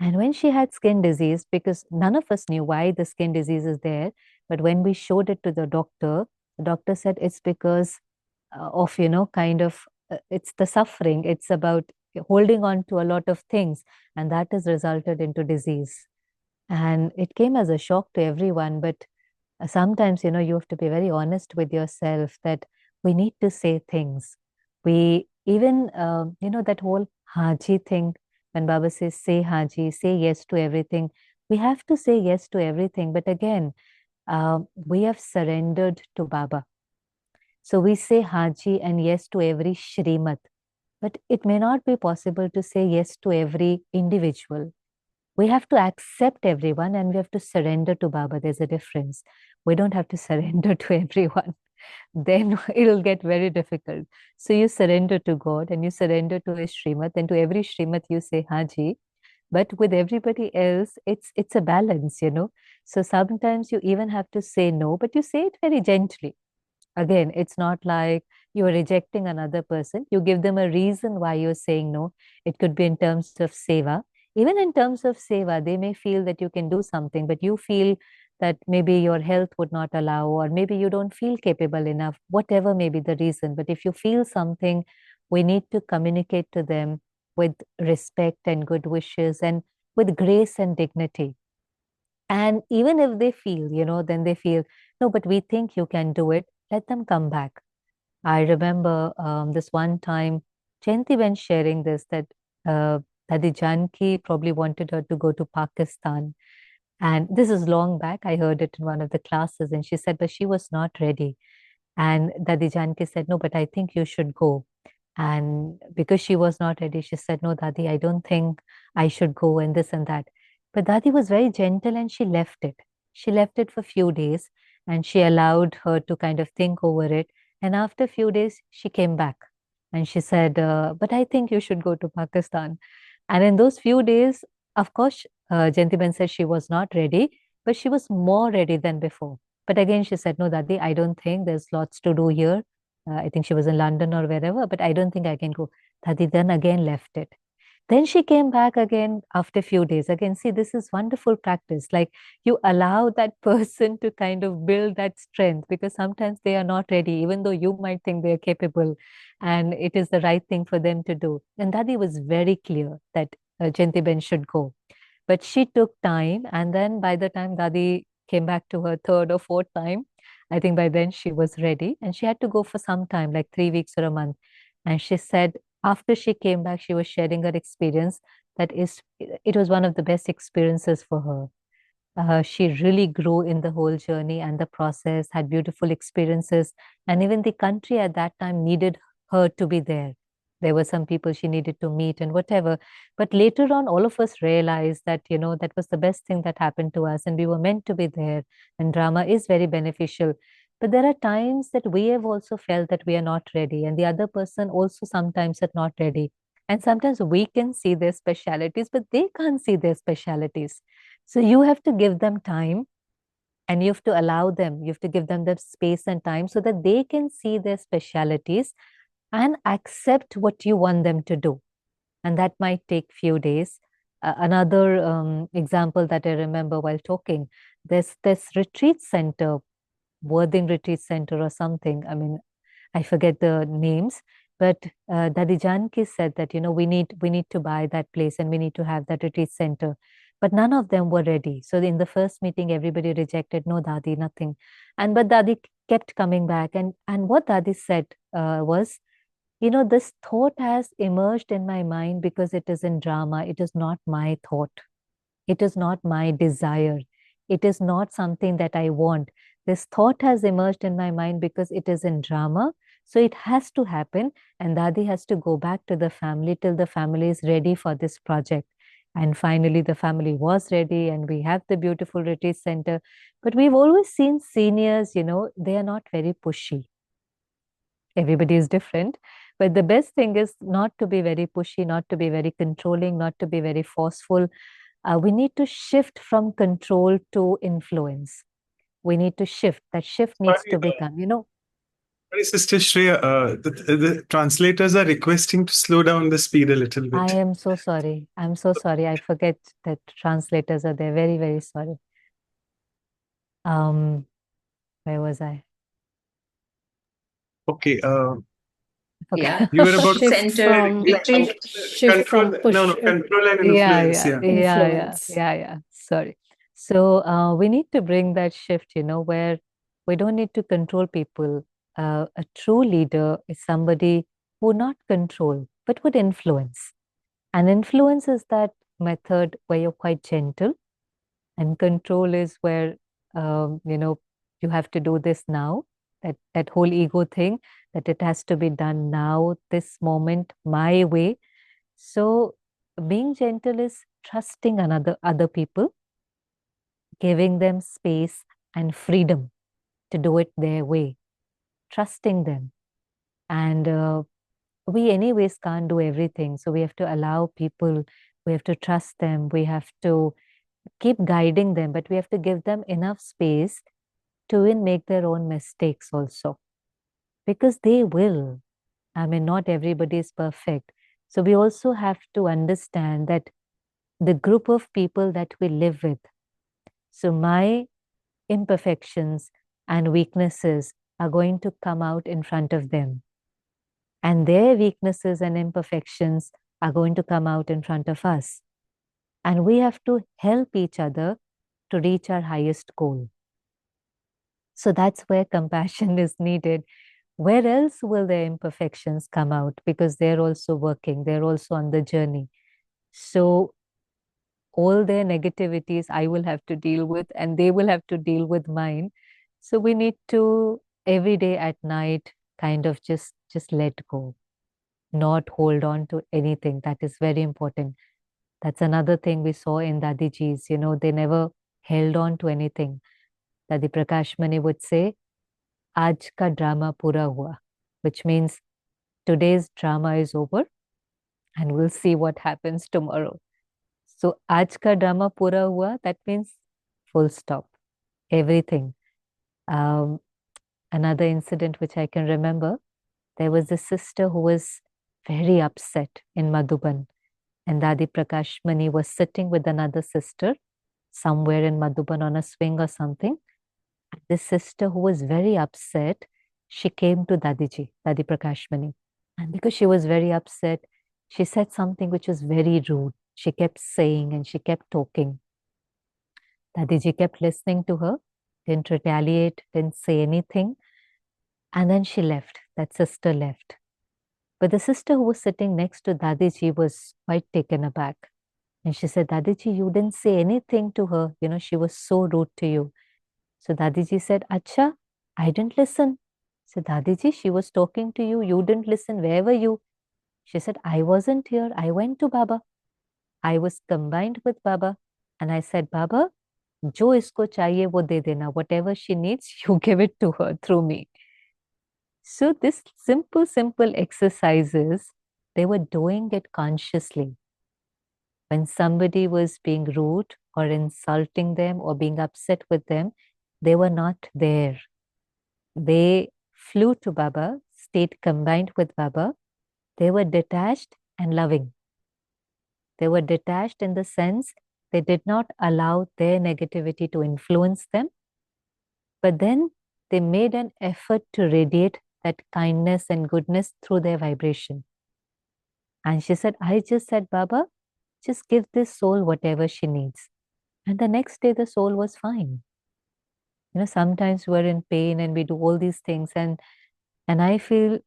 And when she had skin disease, because none of us knew why the skin disease is there, but when we showed it to the doctor said it's because of, kind of, it's the suffering. It's about holding on to a lot of things, and that has resulted into disease. And it came as a shock to everyone. But sometimes, you have to be very honest with yourself that we need to say things. We even, that whole Haji thing, when Baba says, say Haji, say yes to everything. We have to say yes to everything. But again, we have surrendered to Baba. So we say Haji and yes to every Shrimat. But it may not be possible to say yes to every individual. We have to accept everyone and we have to surrender to Baba. There's a difference. We don't have to surrender to everyone. Then it'll get very difficult. So you surrender to God and you surrender to His Srimat, and to every Srimat you say Haji. But with everybody else, it's a balance, So sometimes you even have to say no, but you say it very gently. Again, it's not like you're rejecting another person. You give them a reason why you're saying no. It could be in terms of seva. Even in terms of seva, they may feel that you can do something, but you feel that maybe your health would not allow, or maybe you don't feel capable enough, whatever may be the reason. But if you feel something, we need to communicate to them with respect and good wishes and with grace and dignity. And even if they feel, then they feel, no, but we think you can do it, let them come back. I remember this one time, Jayanti when sharing this, that Dadi Janki probably wanted her to go to Pakistan. And this is long back. I heard it in one of the classes, and she said, but she was not ready. And Dadi Janki said, no, but I think you should go. And because she was not ready, she said, no, Dadi, I don't think I should go, and this and that. But Dadi was very gentle and she left it. She left it for a few days and she allowed her to kind of think over it. And after a few days, she came back and she said, but I think you should go to Pakistan. And in those few days, of course, Gentleman said she was not ready, but she was more ready than before. But again, she said, no, Dadi, I don't think there's lots to do here. I think she was in London or wherever, but I don't think I can go. Dadi then again left it. Then she came back again after a few days. Again, see, this is wonderful practice. Like you allow that person to kind of build that strength, because sometimes they are not ready, even though you might think they are capable and it is the right thing for them to do. And Dadi was very clear that Jentiben should go. But she took time. And then by the time Dadi came back to her third or fourth time, I think by then she was ready and she had to go for some time, like 3 weeks or a month. And she said, after she came back, she was sharing her experience. It was one of the best experiences for her. She really grew in the whole journey and the process, had beautiful experiences. And even the country at that time needed her to be there. There were some people she needed to meet and whatever. But later on, all of us realized that, that was the best thing that happened to us and we were meant to be there. And drama is very beneficial. But there are times that we have also felt that we are not ready, and the other person also sometimes are not ready. And sometimes we can see their specialities, but they can't see their specialities. So you have to give them time and you have to allow them, you have to give them the space and time so that they can see their specialities and accept what you want them to do. And that might take few days. Another example that I remember while talking, there's this retreat center, Worthing Retreat Center or something. I mean, I forget the names, but Dadi Janki said that, we need to buy that place and we need to have that retreat center. But none of them were ready. So in the first meeting, everybody rejected, no, Dadi, nothing. But Dadi kept coming back. And what Dadi said was, this thought has emerged in my mind because it is in drama. It is not my thought. It is not my desire. It is not something that I want. This thought has emerged in my mind because it is in drama. So it has to happen. And Dadi has to go back to the family till the family is ready for this project. And finally, the family was ready and we have the beautiful retreat center. But we've always seen seniors, they are not very pushy. Everybody is different. But the best thing is not to be very pushy, not to be very controlling, not to be very forceful. We need to shift from control to influence. We need to shift. That shift needs to become, Sorry, Sister Shreya, the translators are requesting to slow down the speed a little bit. I am so sorry. I'm so sorry. I forget that translators are there. Very, very sorry. Where was I? Okay. Okay. Yeah. You were about Shift Center from retreat. shift from push control and Yeah, influence. yeah, Yeah. yeah, influence. yeah. Sorry. So we need to bring that shift, where we don't need to control people. A true leader is somebody who would not control, but would influence. And influence is that method where you're quite gentle, and control is where, you have to do this now. That whole ego thing, that it has to be done now, this moment, my way. So being gentle is trusting other people, giving them space and freedom to do it their way, trusting them. And we anyways can't do everything. So we have to allow people, we have to trust them, we have to keep guiding them, but we have to give them enough space to even make their own mistakes also. Because they will. I mean, not everybody is perfect. So we also have to understand that the group of people that we live with. So my imperfections and weaknesses are going to come out in front of them. And their weaknesses and imperfections are going to come out in front of us. And we have to help each other to reach our highest goal. So that's where compassion is needed. Where else will their imperfections come out? Because they're also working, they're also on the journey. So all their negativities I will have to deal with, and they will have to deal with mine. So we need to every day at night kind of just let go, not hold on to anything. That is very important. That's another thing we saw in Dadiji's, they never held on to anything. Dadi Prakash Mani would say, Aaj ka drama pura hua, which means today's drama is over and we'll see what happens tomorrow. So aaj ka drama pura hua, that means full stop, everything. Another incident which I can remember, there was a sister who was very upset in Madhuban. And Dadi Prakashmani was sitting with another sister somewhere in Madhuban on a swing or something. This sister who was very upset, she came to Dadiji, Dadi Prakashmani. And because she was very upset, she said something which was very rude. She kept saying and she kept talking. Dadiji kept listening to her, didn't retaliate, didn't say anything. And then she left. That sister left. But the sister who was sitting next to Dadiji was quite taken aback. And she said, Dadiji, you didn't say anything to her. You know, she was so rude to you. So Dadiji said, Acha, I didn't listen. So Dadiji, she was talking to you. You didn't listen. Where were you? She said, I wasn't here. I went to Baba. I was combined with Baba. And I said, Baba, jo isko chahiye wo de dena. Whatever she needs, you give it to her through me. So this simple exercises, they were doing it consciously. When somebody was being rude or insulting them or being upset with them, they were not there. They flew to Baba, stayed combined with Baba. They were detached and loving. They were detached in the sense they did not allow their negativity to influence them. But then they made an effort to radiate that kindness and goodness through their vibration. And she said, I just said, Baba, just give this soul whatever she needs. And the next day, the soul was fine. You know, sometimes we're in pain and we do all these things. And I feel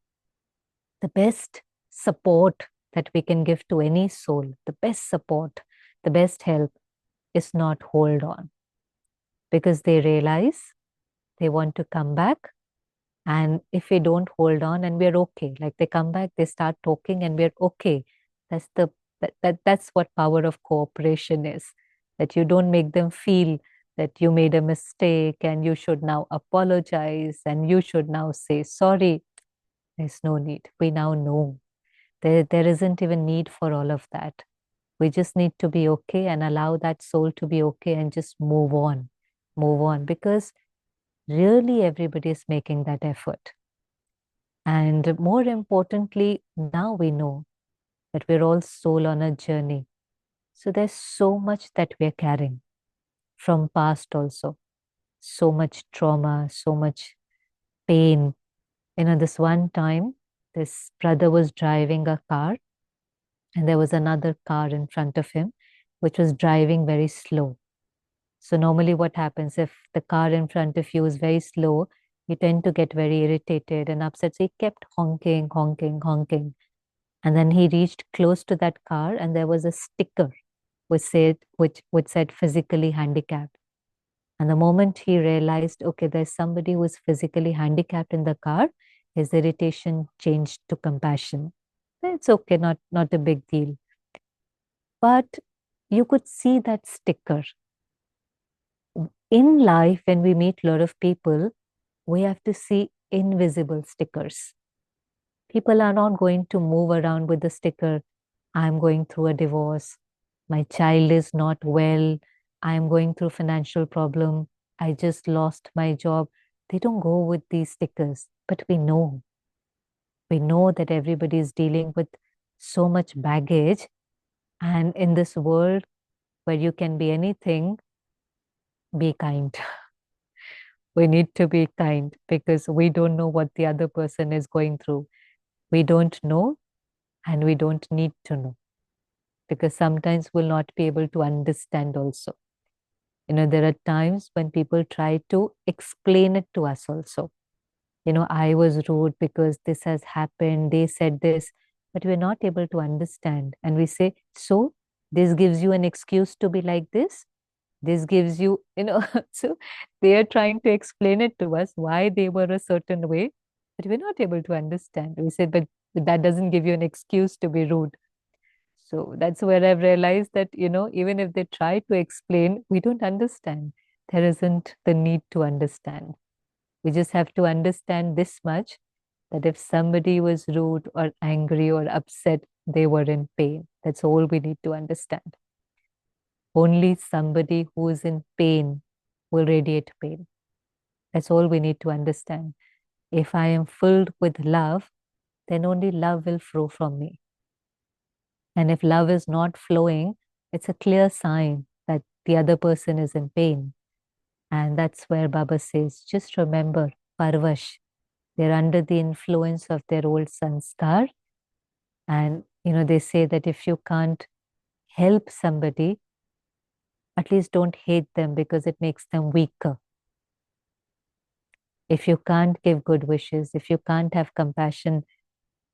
the best support that we can give to any soul, the best support, the best help is not hold on. Because they realize they want to come back. And if we don't hold on and we're okay, like they come back, they start talking and we're okay. That's what power of cooperation is. That you don't make them feel that you made a mistake and you should now apologize and you should now say sorry. There's no need. We now know. There isn't even need for all of that. We just need to be okay and allow that soul to be okay and just move on. Move on. Because really everybody is making that effort. And more importantly, now we know that we're all soul on a journey. So there's so much that we're carrying from past also. So much trauma, so much pain. You know, this one time, this brother was driving a car and there was another car in front of him, which was driving very slow. So normally what happens if the car in front of you is very slow, you tend to get very irritated and upset. So he kept honking. And then he reached close to that car and there was a sticker which said physically handicapped. And the moment he realized, okay, there's somebody who is physically handicapped in the car, his irritation changed to compassion. It's okay, not a big deal. But you could see that sticker. In life, when we meet a lot of people, we have to see invisible stickers. People are not going to move around with the sticker, I'm going through a divorce, my child is not well, I'm going through financial problem, I just lost my job. They don't go with these stickers, but we know that everybody is dealing with so much baggage. And in this world where you can be anything, be kind. We need to be kind because we don't know what the other person is going through. We don't know and we don't need to know because sometimes we'll not be able to understand also. You know, there are times when people try to explain it to us also. You know, I was rude because this has happened, they said this, but we're not able to understand. And we say, so this gives you an excuse to be like this? This gives you, so they are trying to explain it to us why they were a certain way, but we're not able to understand. We say, but that doesn't give you an excuse to be rude. So that's where I've realized that, even if they try to explain, we don't understand. There isn't the need to understand. We just have to understand this much that if somebody was rude or angry or upset, they were in pain. That's all we need to understand. Only somebody who is in pain will radiate pain. That's all we need to understand. If I am filled with love, then only love will flow from me. And if love is not flowing, it's a clear sign that the other person is in pain. And that's where Baba says, just remember, Parvash, they're under the influence of their old sanskar. And, they say that if you can't help somebody, at least don't hate them because it makes them weaker. If you can't give good wishes, if you can't have compassion,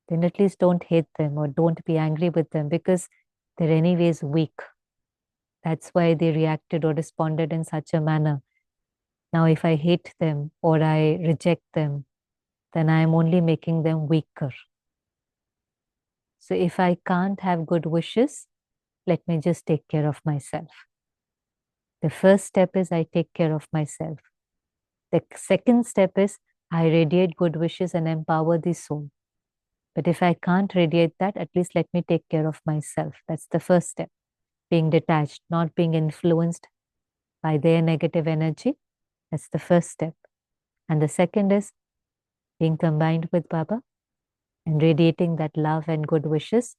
then at least don't hate them or don't be angry with them because they're anyways weak. That's why they reacted or responded in such a manner. Now, if I hate them or I reject them, then I am only making them weaker. So if I can't have good wishes, let me just take care of myself. The first step is I take care of myself. The second step is I radiate good wishes and empower the soul. But if I can't radiate that, at least let me take care of myself. That's the first step. Being detached, not being influenced by their negative energy. That's the first step. And the second is being combined with Baba and radiating that love and good wishes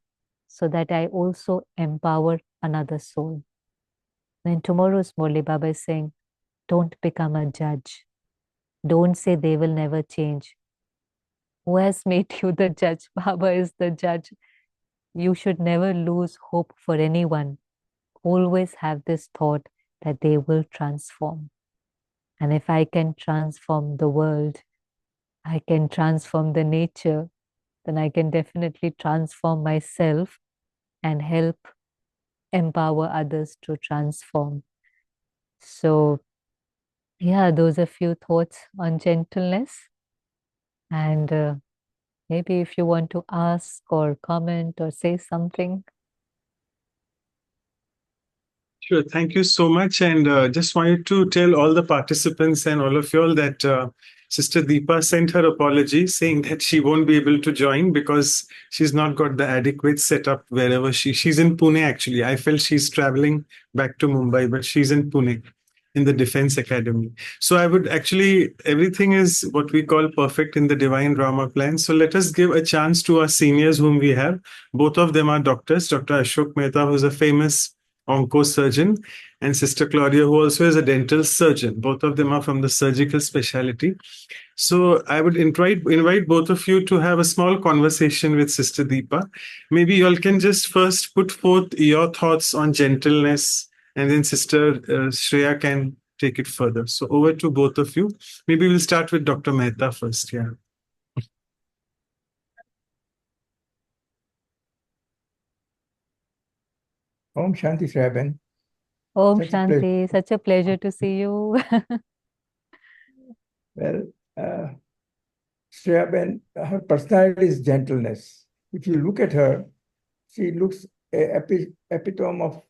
so that I also empower another soul. Then tomorrow's Murli Baba is saying, don't become a judge. Don't say they will never change. Who has made you the judge? Baba is the judge. You should never lose hope for anyone. Always have this thought that they will transform. And if I can transform the world, I can transform the nature, then I can definitely transform myself and help empower others to transform. So, yeah, those are a few thoughts on gentleness. And maybe if you want to ask or comment or say something. Sure. Thank you so much. And just wanted to tell all the participants and all of you all that Sister Deepa sent her apology saying that she won't be able to join because she's not got the adequate setup wherever she's in Pune actually. I felt she's traveling back to Mumbai, but she's in Pune in the Defense Academy. So I would actually, everything is what we call perfect in the divine drama plan. So let us give a chance to our seniors whom we have. Both of them are doctors. Dr. Ashok Mehta, who's a famous oncosurgeon, and Sister Claudia, who also is a dental surgeon. Both of them are from the surgical specialty. So I would invite both of you to have a small conversation with Sister Deepa. Maybe you all can just first put forth your thoughts on gentleness, and then Sister Shreya can take it further. So over to both of you. Maybe we'll start with Dr. Mehta first. Yeah. Om Shanti Shraban. Om Such a pleasure. Shanti, such a pleasure to see you. Well, Shreya, her personality is gentleness. If you look at her, she looks epitome of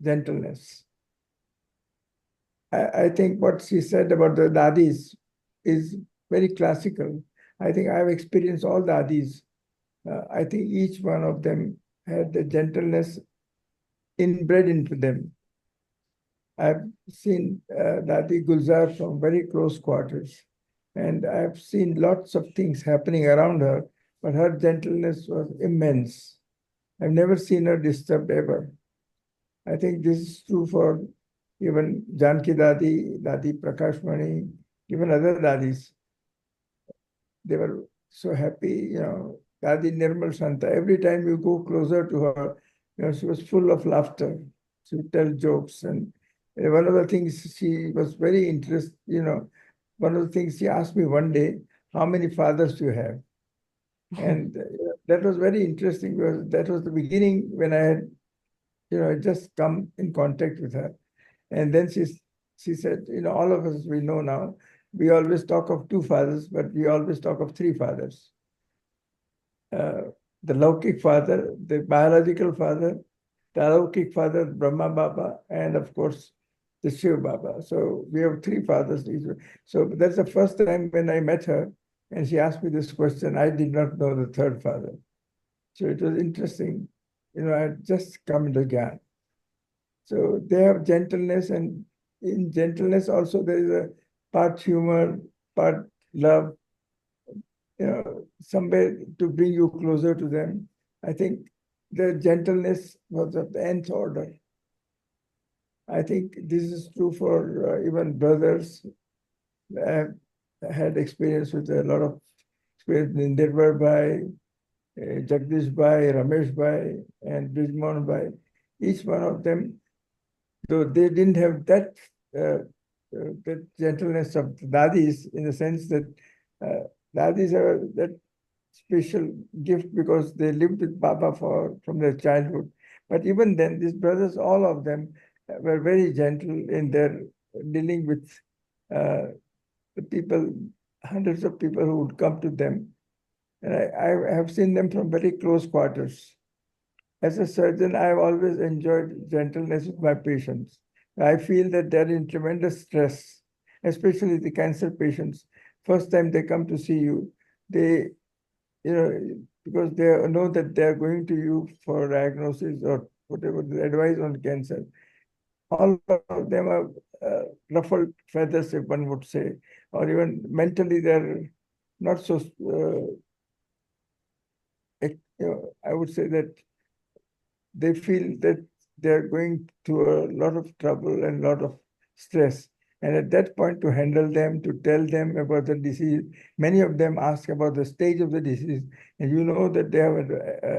gentleness. I think what she said about the dadis is very classical. I think I've experienced all dadis. I think each one of them had the gentleness inbred into them. I've seen Dadi Gulzar from very close quarters, and I've seen lots of things happening around her, but her gentleness was immense. I've never seen her disturbed ever. I think this is true for even Janki Dadi, Dadi Prakashmani, even other Dadis. They were so happy, Dadi Nirmal Santa. Every time you go closer to her, she was full of laughter. She would tell jokes. And one of the things she was very interested, one of the things she asked me one day, how many fathers do you have? And that was very interesting because that was the beginning when I had, just come in contact with her. And then she said, all of us we know now, we always talk of two fathers, but we always talk of three fathers. The Laukik father, the biological father, the Alaukik father, Brahma Baba, and of course, the Shiv Baba. So we have three fathers. So that's the first time when I met her, and she asked me this question. I did not know the third father. So it was interesting. I had just come into Gyan. So they have gentleness, and in gentleness also there is a part humor, part love. somewhere to bring you closer to them. I think the gentleness was of the nth order. I think this is true for even brothers. I have had experience with a lot of experience in Nirvar Bhai, Jagdish Bhai, Ramesh Bhai, and Brijmohan Bhai. Each one of them, though they didn't have that gentleness of dadis, in the sense that dadis are that special gift because they lived with Baba from their childhood. But even then, these brothers, all of them, were very gentle in their dealing with the people, hundreds of people who would come to them. And I have seen them from very close quarters. As a surgeon, I've always enjoyed gentleness with my patients. I feel that they're in tremendous stress, especially the cancer patients. First time they come to see you, they, because they know that they're going to you for diagnosis or whatever the advice on cancer. All of them are ruffled feathers, if one would say, or even mentally they're not so, I would say that they feel that they're going through a lot of trouble and a lot of stress. And at that point, to handle them, to tell them about the disease, many of them ask about the stage of the disease. And you know that they have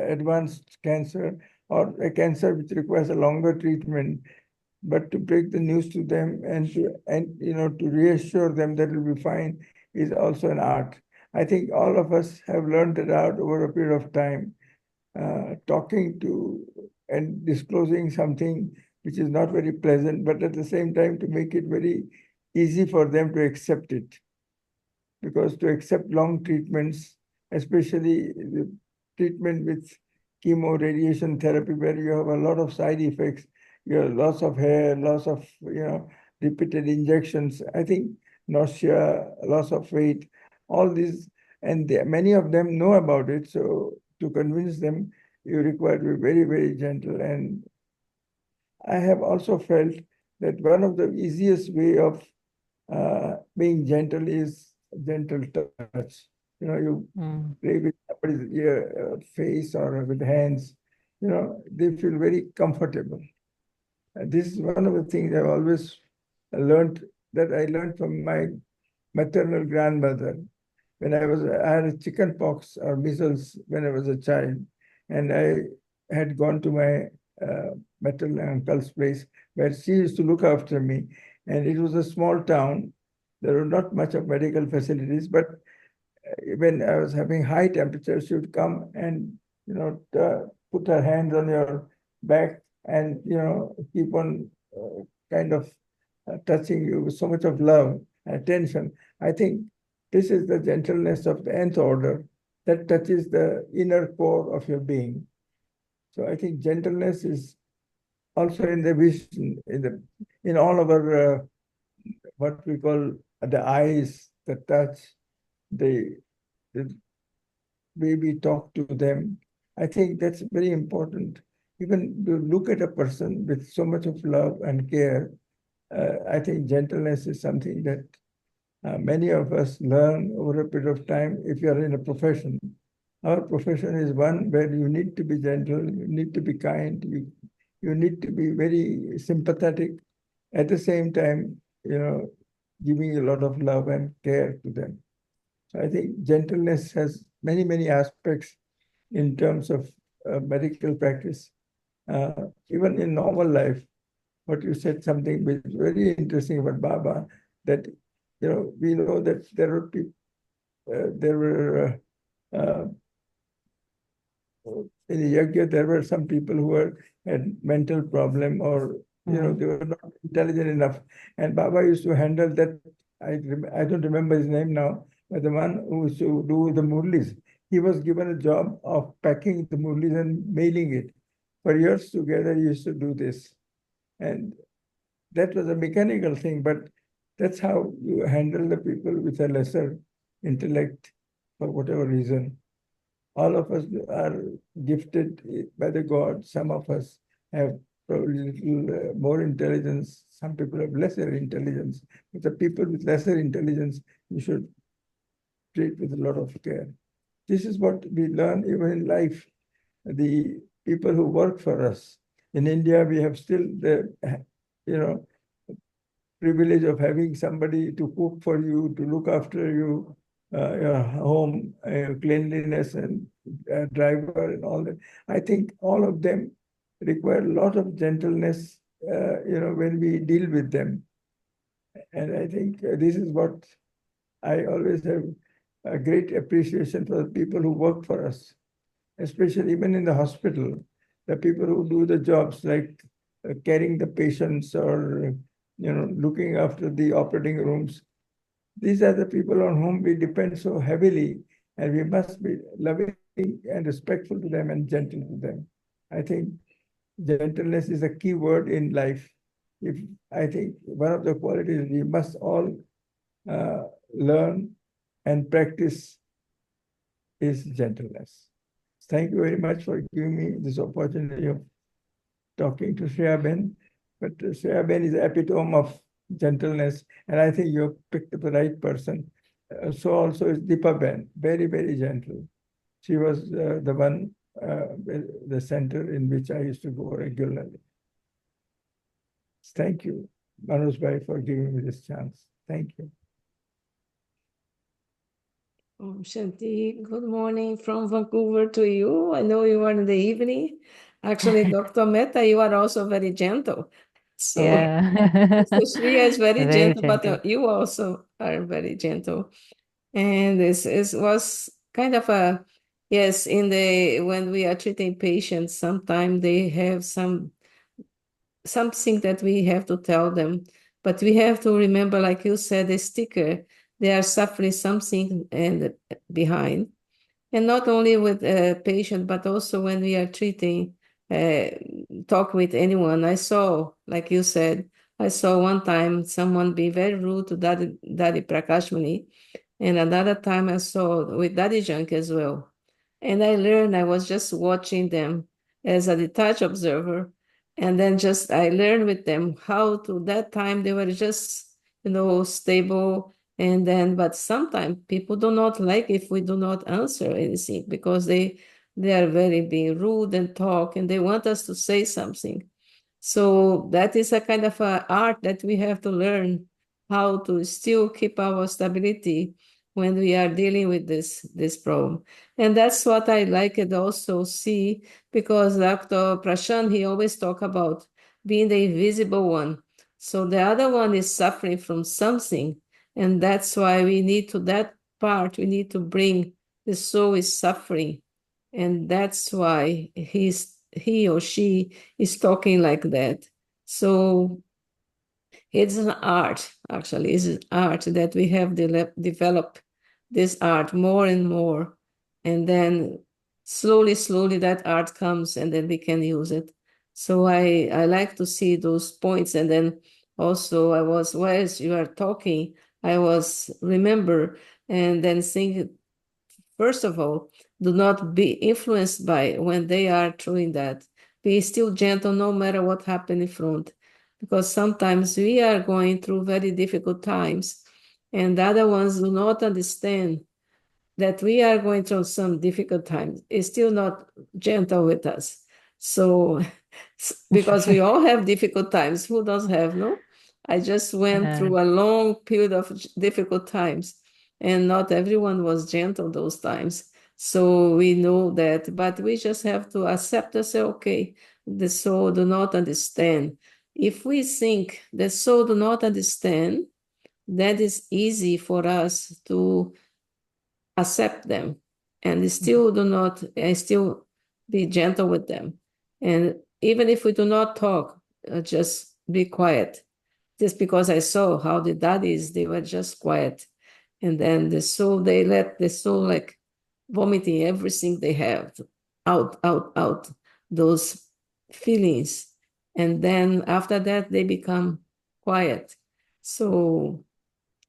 advanced cancer or a cancer which requires a longer treatment. But to break the news to them and to reassure them that it will be fine is also an art. I think all of us have learned that art over a period of time. Talking to and disclosing something which is not very pleasant, but at the same time to make it very easy for them to accept it. Because to accept long treatments, especially the treatment with chemo radiation therapy, where you have a lot of side effects, you have loss of hair, loss of repeated injections, I think nausea, loss of weight, all these, and many of them know about it. So to convince them, you require to be very, very gentle. And I have also felt that one of the easiest way of being gentle is gentle touch. You play with somebody's face or with hands, they feel very comfortable. This is one of the things I've always learned, that I learned from my maternal grandmother. When I had chicken pox or measles when I was a child, and I had gone to my maternal uncle's place where she used to look after me. And it was a small town. There were not much of medical facilities, but when I was having high temperature, she would come and, put her hands on your back and, keep on kind of touching you with so much of love and attention. I think this is the gentleness of the nth order that touches the inner core of your being. So I think gentleness is also in the vision, in all of our what we call the eyes, the touch, the way we talk to them. I think that's very important. Even to look at a person with so much of love and care, I think gentleness is something that many of us learn over a period of time if you are in a profession. Our profession is one where you need to be gentle, you need to be kind, you need to be very sympathetic. At the same time, giving a lot of love and care to them. So I think gentleness has many, many aspects in terms of medical practice. Even in normal life, what you said something which is very interesting about Baba, that we know that there were people, in the yajna, there were some people who had mental problem, or they were not intelligent enough, and Baba used to handle that. I don't remember his name now, but the one who used to do the murlis, he was given a job of packing the murlis and mailing it. For years together, he used to do this, and that was a mechanical thing, but that's how you handle the people with a lesser intellect for whatever reason. All of us are gifted by the God. Some of us have probably little more intelligence. Some people have lesser intelligence. But the people with lesser intelligence, you should treat with a lot of care. This is what we learn even in life. The people who work for us. In India, we have still the, privilege of having somebody to cook for you, to look after you, your home, cleanliness and driver and all that. I think all of them require a lot of gentleness, when we deal with them. And I think this is what I always have a great appreciation for the people who work for us, especially even in the hospital, the people who do the jobs like carrying the patients or looking after the operating rooms. These are the people on whom we depend so heavily, and we must be loving and respectful to them and gentle to them. I think gentleness is a key word in life. If I think one of the qualities we must all learn and practice is gentleness. Thank you very much for giving me this opportunity of talking to Shreya Ben. But Shreya Ben is the epitome of gentleness, and I think you picked the right person. So also is Deepa Ben, very, very gentle. She was the one, the center in which I used to go regularly. Thank you, Manoj Bhai, for giving me this chance. Thank you. Shanti, good morning from Vancouver to you. I know you are in the evening. Actually, Dr. Mehta, you are also very gentle. So, Yeah. so Shreya is very Very gentle, but gentle. you also are very gentle. And this was kind of a, yes, when we are treating patients, sometimes they have something that we have to tell them, but we have to remember, like you said, the sticker, they are suffering something and behind. And not only with a patient, but also when we are treating, talk with anyone. I saw, like you said, I saw one time someone be very rude to Daddy Prakashmani, and another time I saw with Daddy Junk as well. And I learned, I was just watching them as a detached observer. And then just I learned with them how to that time they were just, stable. And then, but sometimes people do not like if we do not answer anything because they are very being rude and talk and they want us to say something. So that is a kind of a art that we have to learn how to still keep our stability when we are dealing with this problem. And that's what I like and also see because Dr. Prashant, he always talk about being the invisible one. So the other one is suffering from something. And that's why we need to, that part, we need to bring the soul is suffering. And that's why he or she is talking like that. So it's an art, actually. It's an art that we have developed this art more and more. And then slowly, slowly that art comes and then we can use it. So I like to see those points. And then also whilst you are talking, I was remember and then think, first of all, do not be influenced by when they are doing that. Be still gentle no matter what happened in front. Because sometimes we are going through very difficult times and the other ones do not understand that we are going through some difficult times. It's still not gentle with us. So, because we all have difficult times, who does have, no? I just went through a long period of difficult times and not everyone was gentle those times. So we know that, but we just have to accept and say, okay, the soul do not understand. If we think the soul do not understand, that is easy for us to accept them and still do not, and still be gentle with them. And even if we do not talk, just be quiet. Just because I saw how the daddies, they were just quiet. And then the soul, they let the soul like vomiting everything they have out, out, out, those feelings. And then after that, they become quiet. So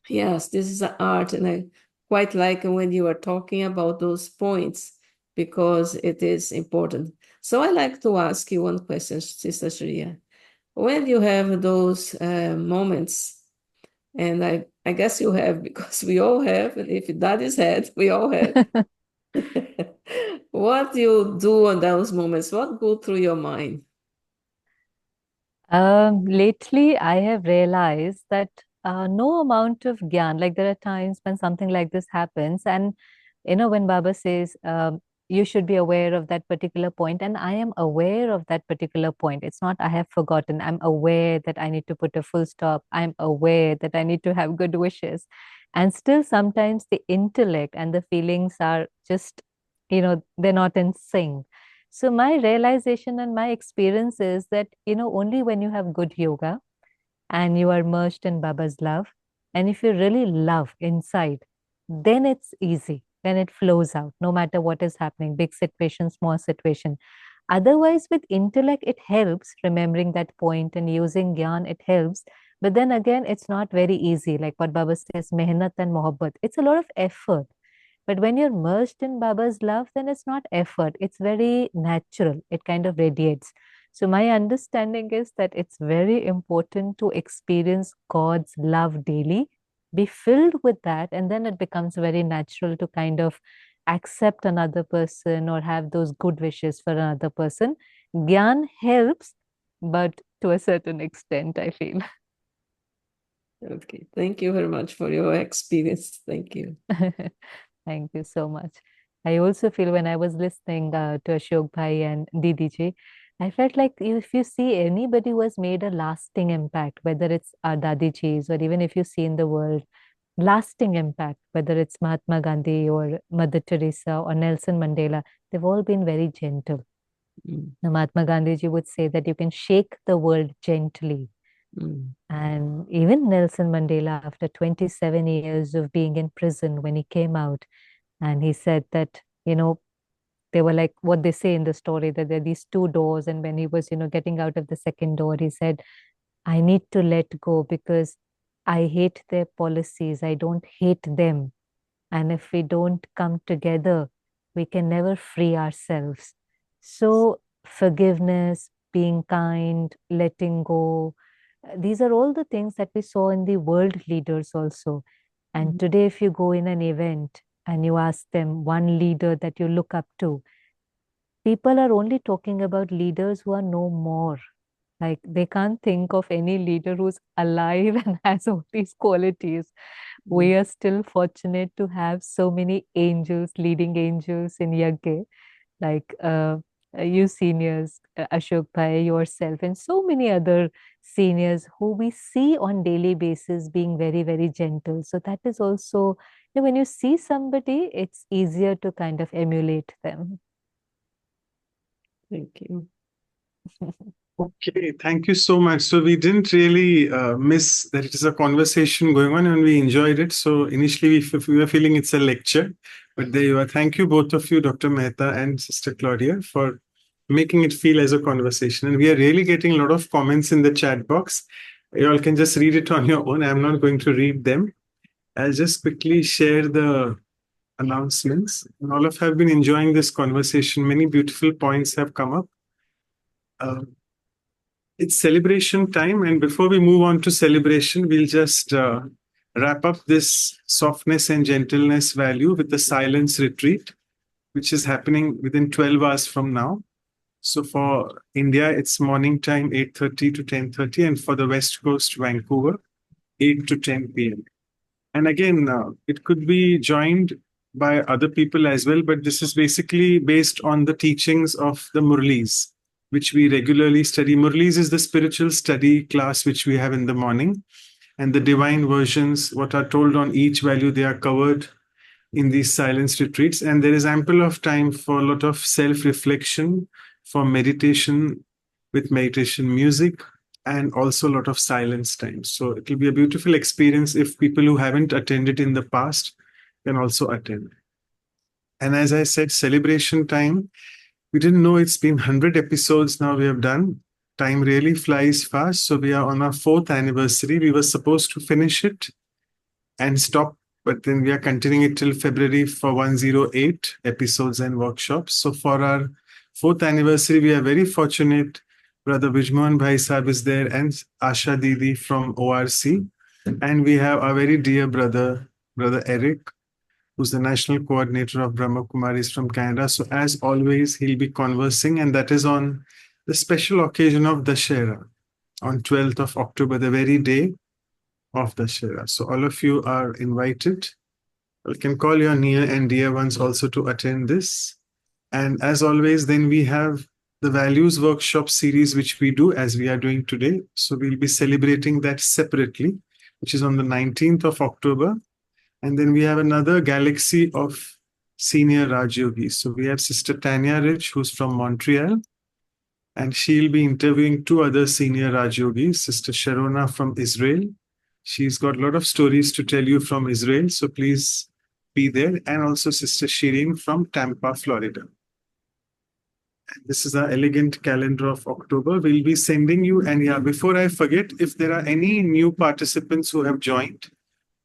yes, this is an art, and I quite like when you are talking about those points because it is important. So I like to ask you one question, Sister Shreya. When you have those moments, and I guess you have because we all have, and if that is had, we all have. What do you do on those moments? What go through your mind? Lately, I have realized that no amount of gyan, like there are times when something like this happens, and when Baba says you should be aware of that particular point, and I am aware of that particular point. It's not I have forgotten. I'm aware that I need to put a full stop. I'm aware that I need to have good wishes. And still, sometimes the intellect and the feelings are just, they're not in sync. So my realization and my experience is that, only when you have good yoga and you are immersed in Baba's love, and if you really love inside, then it's easy. Then it flows out, no matter what is happening, big situation, small situation. Otherwise, with intellect, it helps remembering that point and using gyan, it helps. But then again, it's not very easy. Like what Baba says, mehnat and mohabbat. It's a lot of effort. But when you're immersed in Baba's love, then it's not effort. It's very natural. It kind of radiates. So my understanding is that it's very important to experience God's love daily, be filled with that, and then it becomes very natural to kind of accept another person or have those good wishes for another person. Gyan helps, but to a certain extent, I feel. Okay, thank you very much for your experience. Thank you. Thank you so much. I also feel when I was listening to Ashok Bhai and Didi ji, I felt like if you see anybody who has made a lasting impact, whether it's our Dadi Jis or even if you see in the world, lasting impact, whether it's Mahatma Gandhi or Mother Teresa or Nelson Mandela, they've all been very gentle. Now, Mahatma Gandhi ji would say that you can shake the world gently. And even Nelson Mandela, after 27 years of being in prison, when he came out, and he said that, they were like what they say in the story, that there are these two doors. And when he was, getting out of the second door, he said, I need to let go because I hate their policies. I don't hate them. And if we don't come together, we can never free ourselves. So, forgiveness, being kind, letting go, these are all the things that we saw in the world leaders also. And today, if you go in an event and you ask them one leader that you look up to, people are only talking about leaders who are no more. Like they can't think of any leader who's alive and has all these qualities. We are still fortunate to have so many angels, leading angels in Yagge, like you seniors, Ashok Bhai, yourself, and so many other seniors who we see on daily basis being very, very gentle. So that is also, when you see somebody, it's easier to kind of emulate them. Thank you. Okay, thank you so much. So we didn't really miss that it is a conversation going on, and we enjoyed it. So initially we were feeling it's a lecture, but there you are. Thank you both of you, Dr. Mehta and Sister Claudia, for making it feel as a conversation. And we are really getting a lot of comments in the chat box. You all can just read it on your own. I'm not going to read them. I'll just quickly share the announcements. And all of have been enjoying this conversation. Many beautiful points have come up. It's celebration time, and before we move on to celebration, we'll just wrap up this softness and gentleness value with the silence retreat, which is happening within 12 hours from now. So for India, it's morning time 8:30 to 10:30, and for the West Coast, Vancouver, 8 to 10 p.m. And again, it could be joined by other people as well, but this is basically based on the teachings of the Murlis, which we regularly study. Murlis is the spiritual study class which we have in the morning, and the divine versions, what are told on each value, they are covered in these silence retreats. And there is ample of time for a lot of self-reflection, for meditation with meditation music, and also a lot of silence time. So it will be a beautiful experience if people who haven't attended in the past can also attend. And as I said, celebration time, we didn't know it's been 100 episodes now we have done. Time really flies fast. So we are on our 4th anniversary. We were supposed to finish it and stop, but then we are continuing it till February for 108 episodes and workshops. So for our 4th anniversary, we are very fortunate. Brother Vijmohan Bhai Sahib is there, and Asha Didi from ORC. And we have our very dear brother Eric, who's the national coordinator of Brahma Kumaris from Canada. So as always, he'll be conversing, and that is on the special occasion of Dashera on 12th of October, the very day of Dashera. So all of you are invited. You can call your near and dear ones also to attend this. And as always, then we have the values workshop series, which we do as we are doing today. So we'll be celebrating that separately, which is on the 19th of October. And then we have another galaxy of senior Raj Yogis. So we have Sister Tanya Rich, who's from Montreal, and she'll be interviewing two other senior Raj Yogis, Sister Sharona from Israel. She's got a lot of stories to tell you from Israel, so please be there. And also Sister Shireen from Tampa, Florida. This is our elegant calendar of October. We'll be sending you, and yeah, before I forget, if there are any new participants who have joined,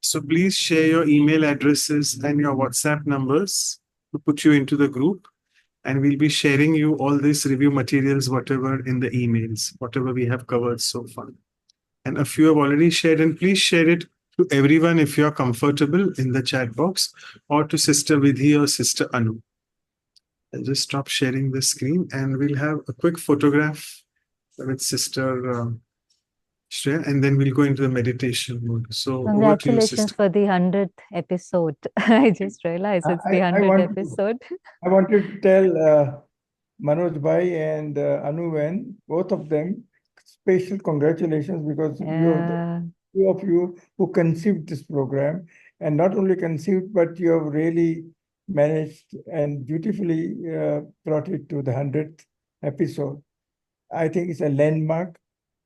so please share your email addresses and your WhatsApp numbers to put you into the group. And we'll be sharing you all these review materials, whatever in the emails, whatever we have covered so far. And a few have already shared, and please share it to everyone if you're comfortable in the chat box, or to Sister Vidhi or Sister Anu. I'll just stop sharing the screen, and we'll have a quick photograph with Sister Shreya, and then we'll go into the meditation mode. So over to you, Congratulations Sister. for the 100th episode. I just realized it's the 100th episode. I wanted to tell Manoj Bhai and Anu Ven, both of them, special congratulations, because two of you who conceived this program, and not only conceived, but you have really managed and beautifully brought it to the 100th episode. I think it's a landmark,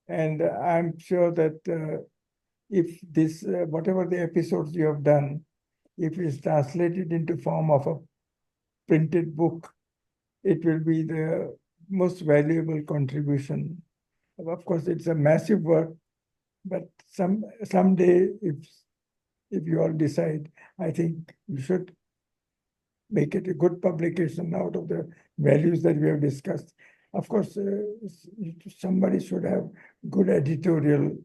and I'm sure that if this, whatever the episodes you have done, if it's translated into form of a printed book, it will be the most valuable contribution. Of course, it's a massive work, but someday, if you all decide, I think you should make it a good publication out of the values that we have discussed. Of course, somebody should have good editorial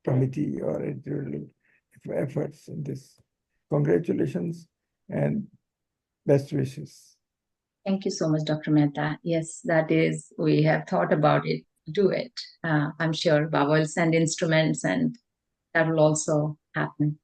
committee or editorial efforts in this. Congratulations and best wishes. Thank you so much, Dr. Mehta. Yes, that is, we have thought about it, do it. I'm sure Baba will send instruments, and that will also happen.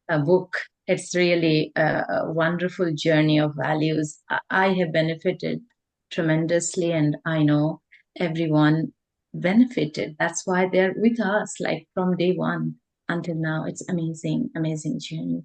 A book, it's really a wonderful journey of values. I have benefited tremendously, and I know everyone benefited. That's why they're with us, like from day one until now. It's amazing, amazing journey.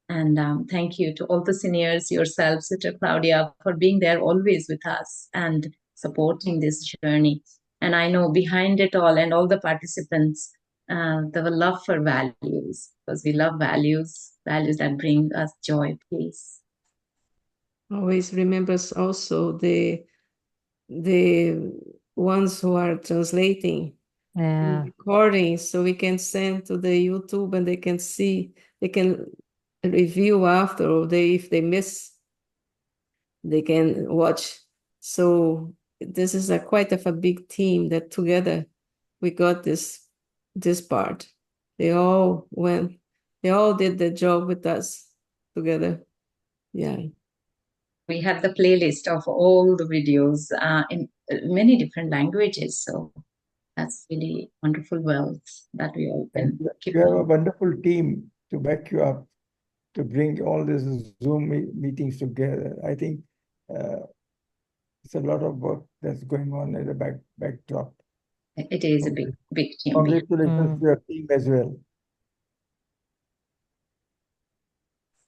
And thank you to all the seniors, yourself, Sister Claudia, for being there always with us and supporting this journey. And I know behind it all, and all the participants, the love for values, because we love values that bring us joy, peace. Always remembers also the ones who are translating and recording, so we can send to the YouTube and they can see, they can review after, or if they miss, they can watch. So this is quite of a big team that together we got this part. They all did the job with us together. Yeah. We have the playlist of all the videos in many different languages. So that's really wonderful wealth that we all can keep. You have a wonderful team to back you up, to bring all these Zoom meetings together. I think it's a lot of work that's going on at the backdrop. It is a big team. Congratulations to your team as well.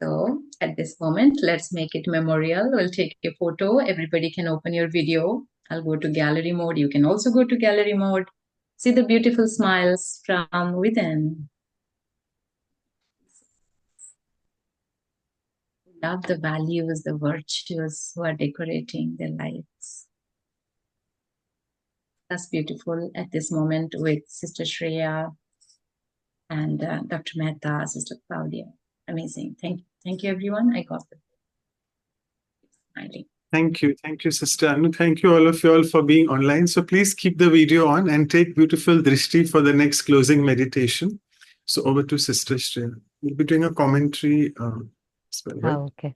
So at this moment, let's make it memorial. We'll take a photo. Everybody can open your video. I'll go to gallery mode. You can also go to gallery mode. See the beautiful smiles from within. Love the values, the virtues who are decorating their lives. That's beautiful at this moment with Sister Shreya and Dr. Mehta, Sister Claudia. Amazing. Thank you, everyone. I got it. Smiling. Thank you, Sister Anu. Thank you all of you all for being online. So please keep the video on and take beautiful drishti for the next closing meditation. So over to Sister Shreya. We'll be doing a commentary as well, right? Oh, okay.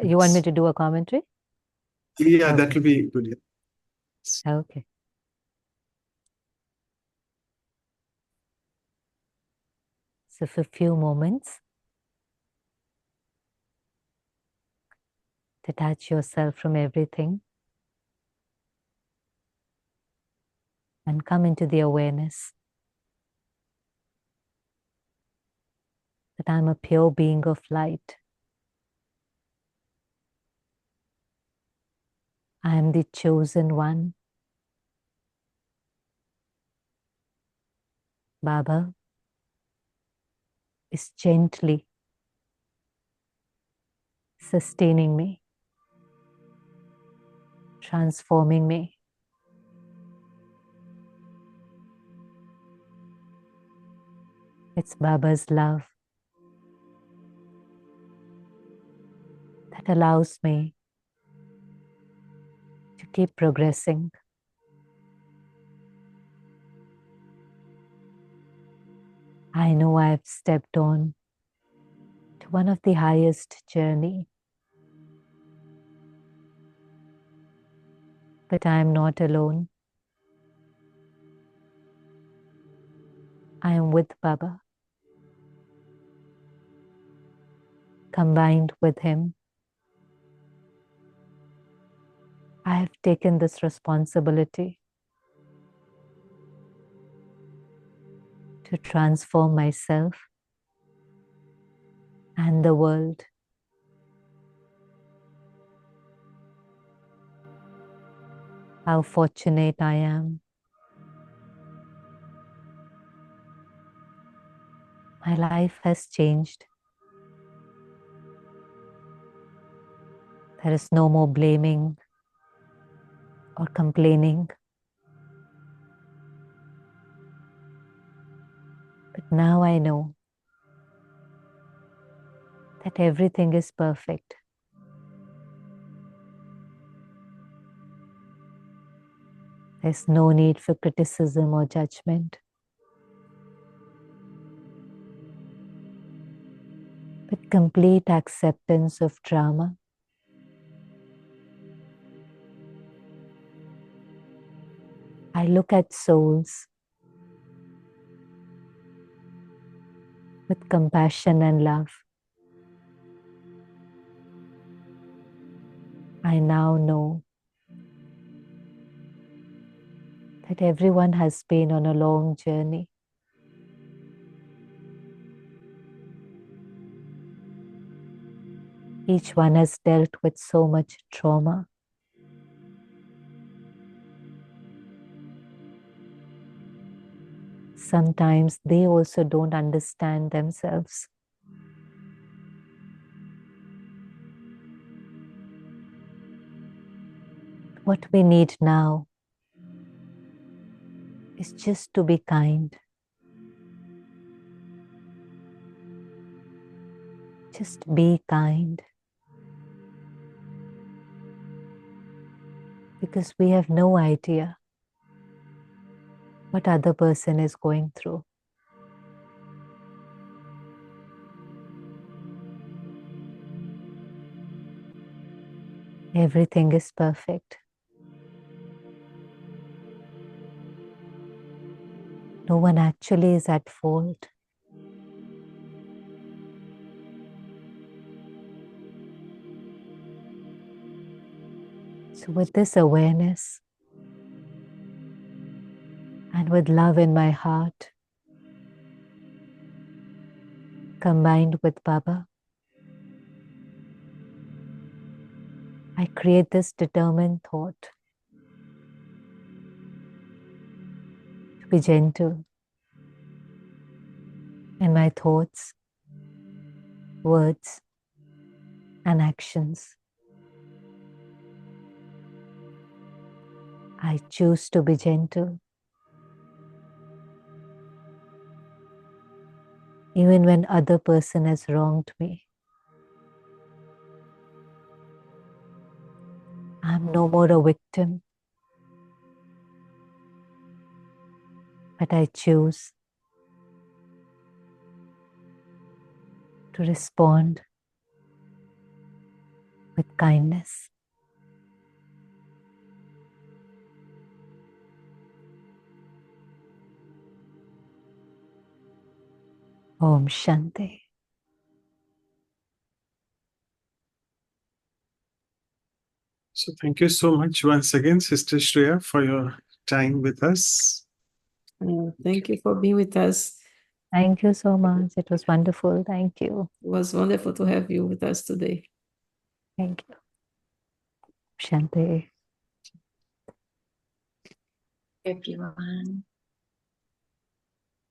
You want me to do a commentary? Yeah, Okay. that will be good. Yeah. Okay. So for a few moments, detach yourself from everything and come into the awareness that I'm a pure being of light. I am the chosen one. Baba is gently sustaining me, transforming me. It's Baba's love that allows me to keep progressing. I know I've stepped on to one of the highest journey, but I am not alone. I am with Baba, combined with him. I have taken this responsibility to transform myself and the world. How fortunate I am. My life has changed. There is no more blaming or complaining. But now I know that everything is perfect. There's no need for criticism or judgment. But complete acceptance of drama. I look at souls with compassion and love. I now know that everyone has been on a long journey. Each one has dealt with so much trauma. Sometimes they also don't understand themselves. What we need now is just to be kind. Just be kind. Because we have no idea what other person is going through. Everything is perfect. No one actually is at fault. So with this awareness and with love in my heart, combined with Baba, I create this determined thought to be gentle in my thoughts, words, and actions. I choose to be gentle. Even when other person has wronged me. I'm no more a victim, but I choose to respond with kindness. Om Shanti. So thank you so much once again, Sister Shreya, for your time with us. Thank you for being with us. Thank you so much. It was wonderful. Thank you. It was wonderful to have you with us today. Thank you. Shanti. Everyone.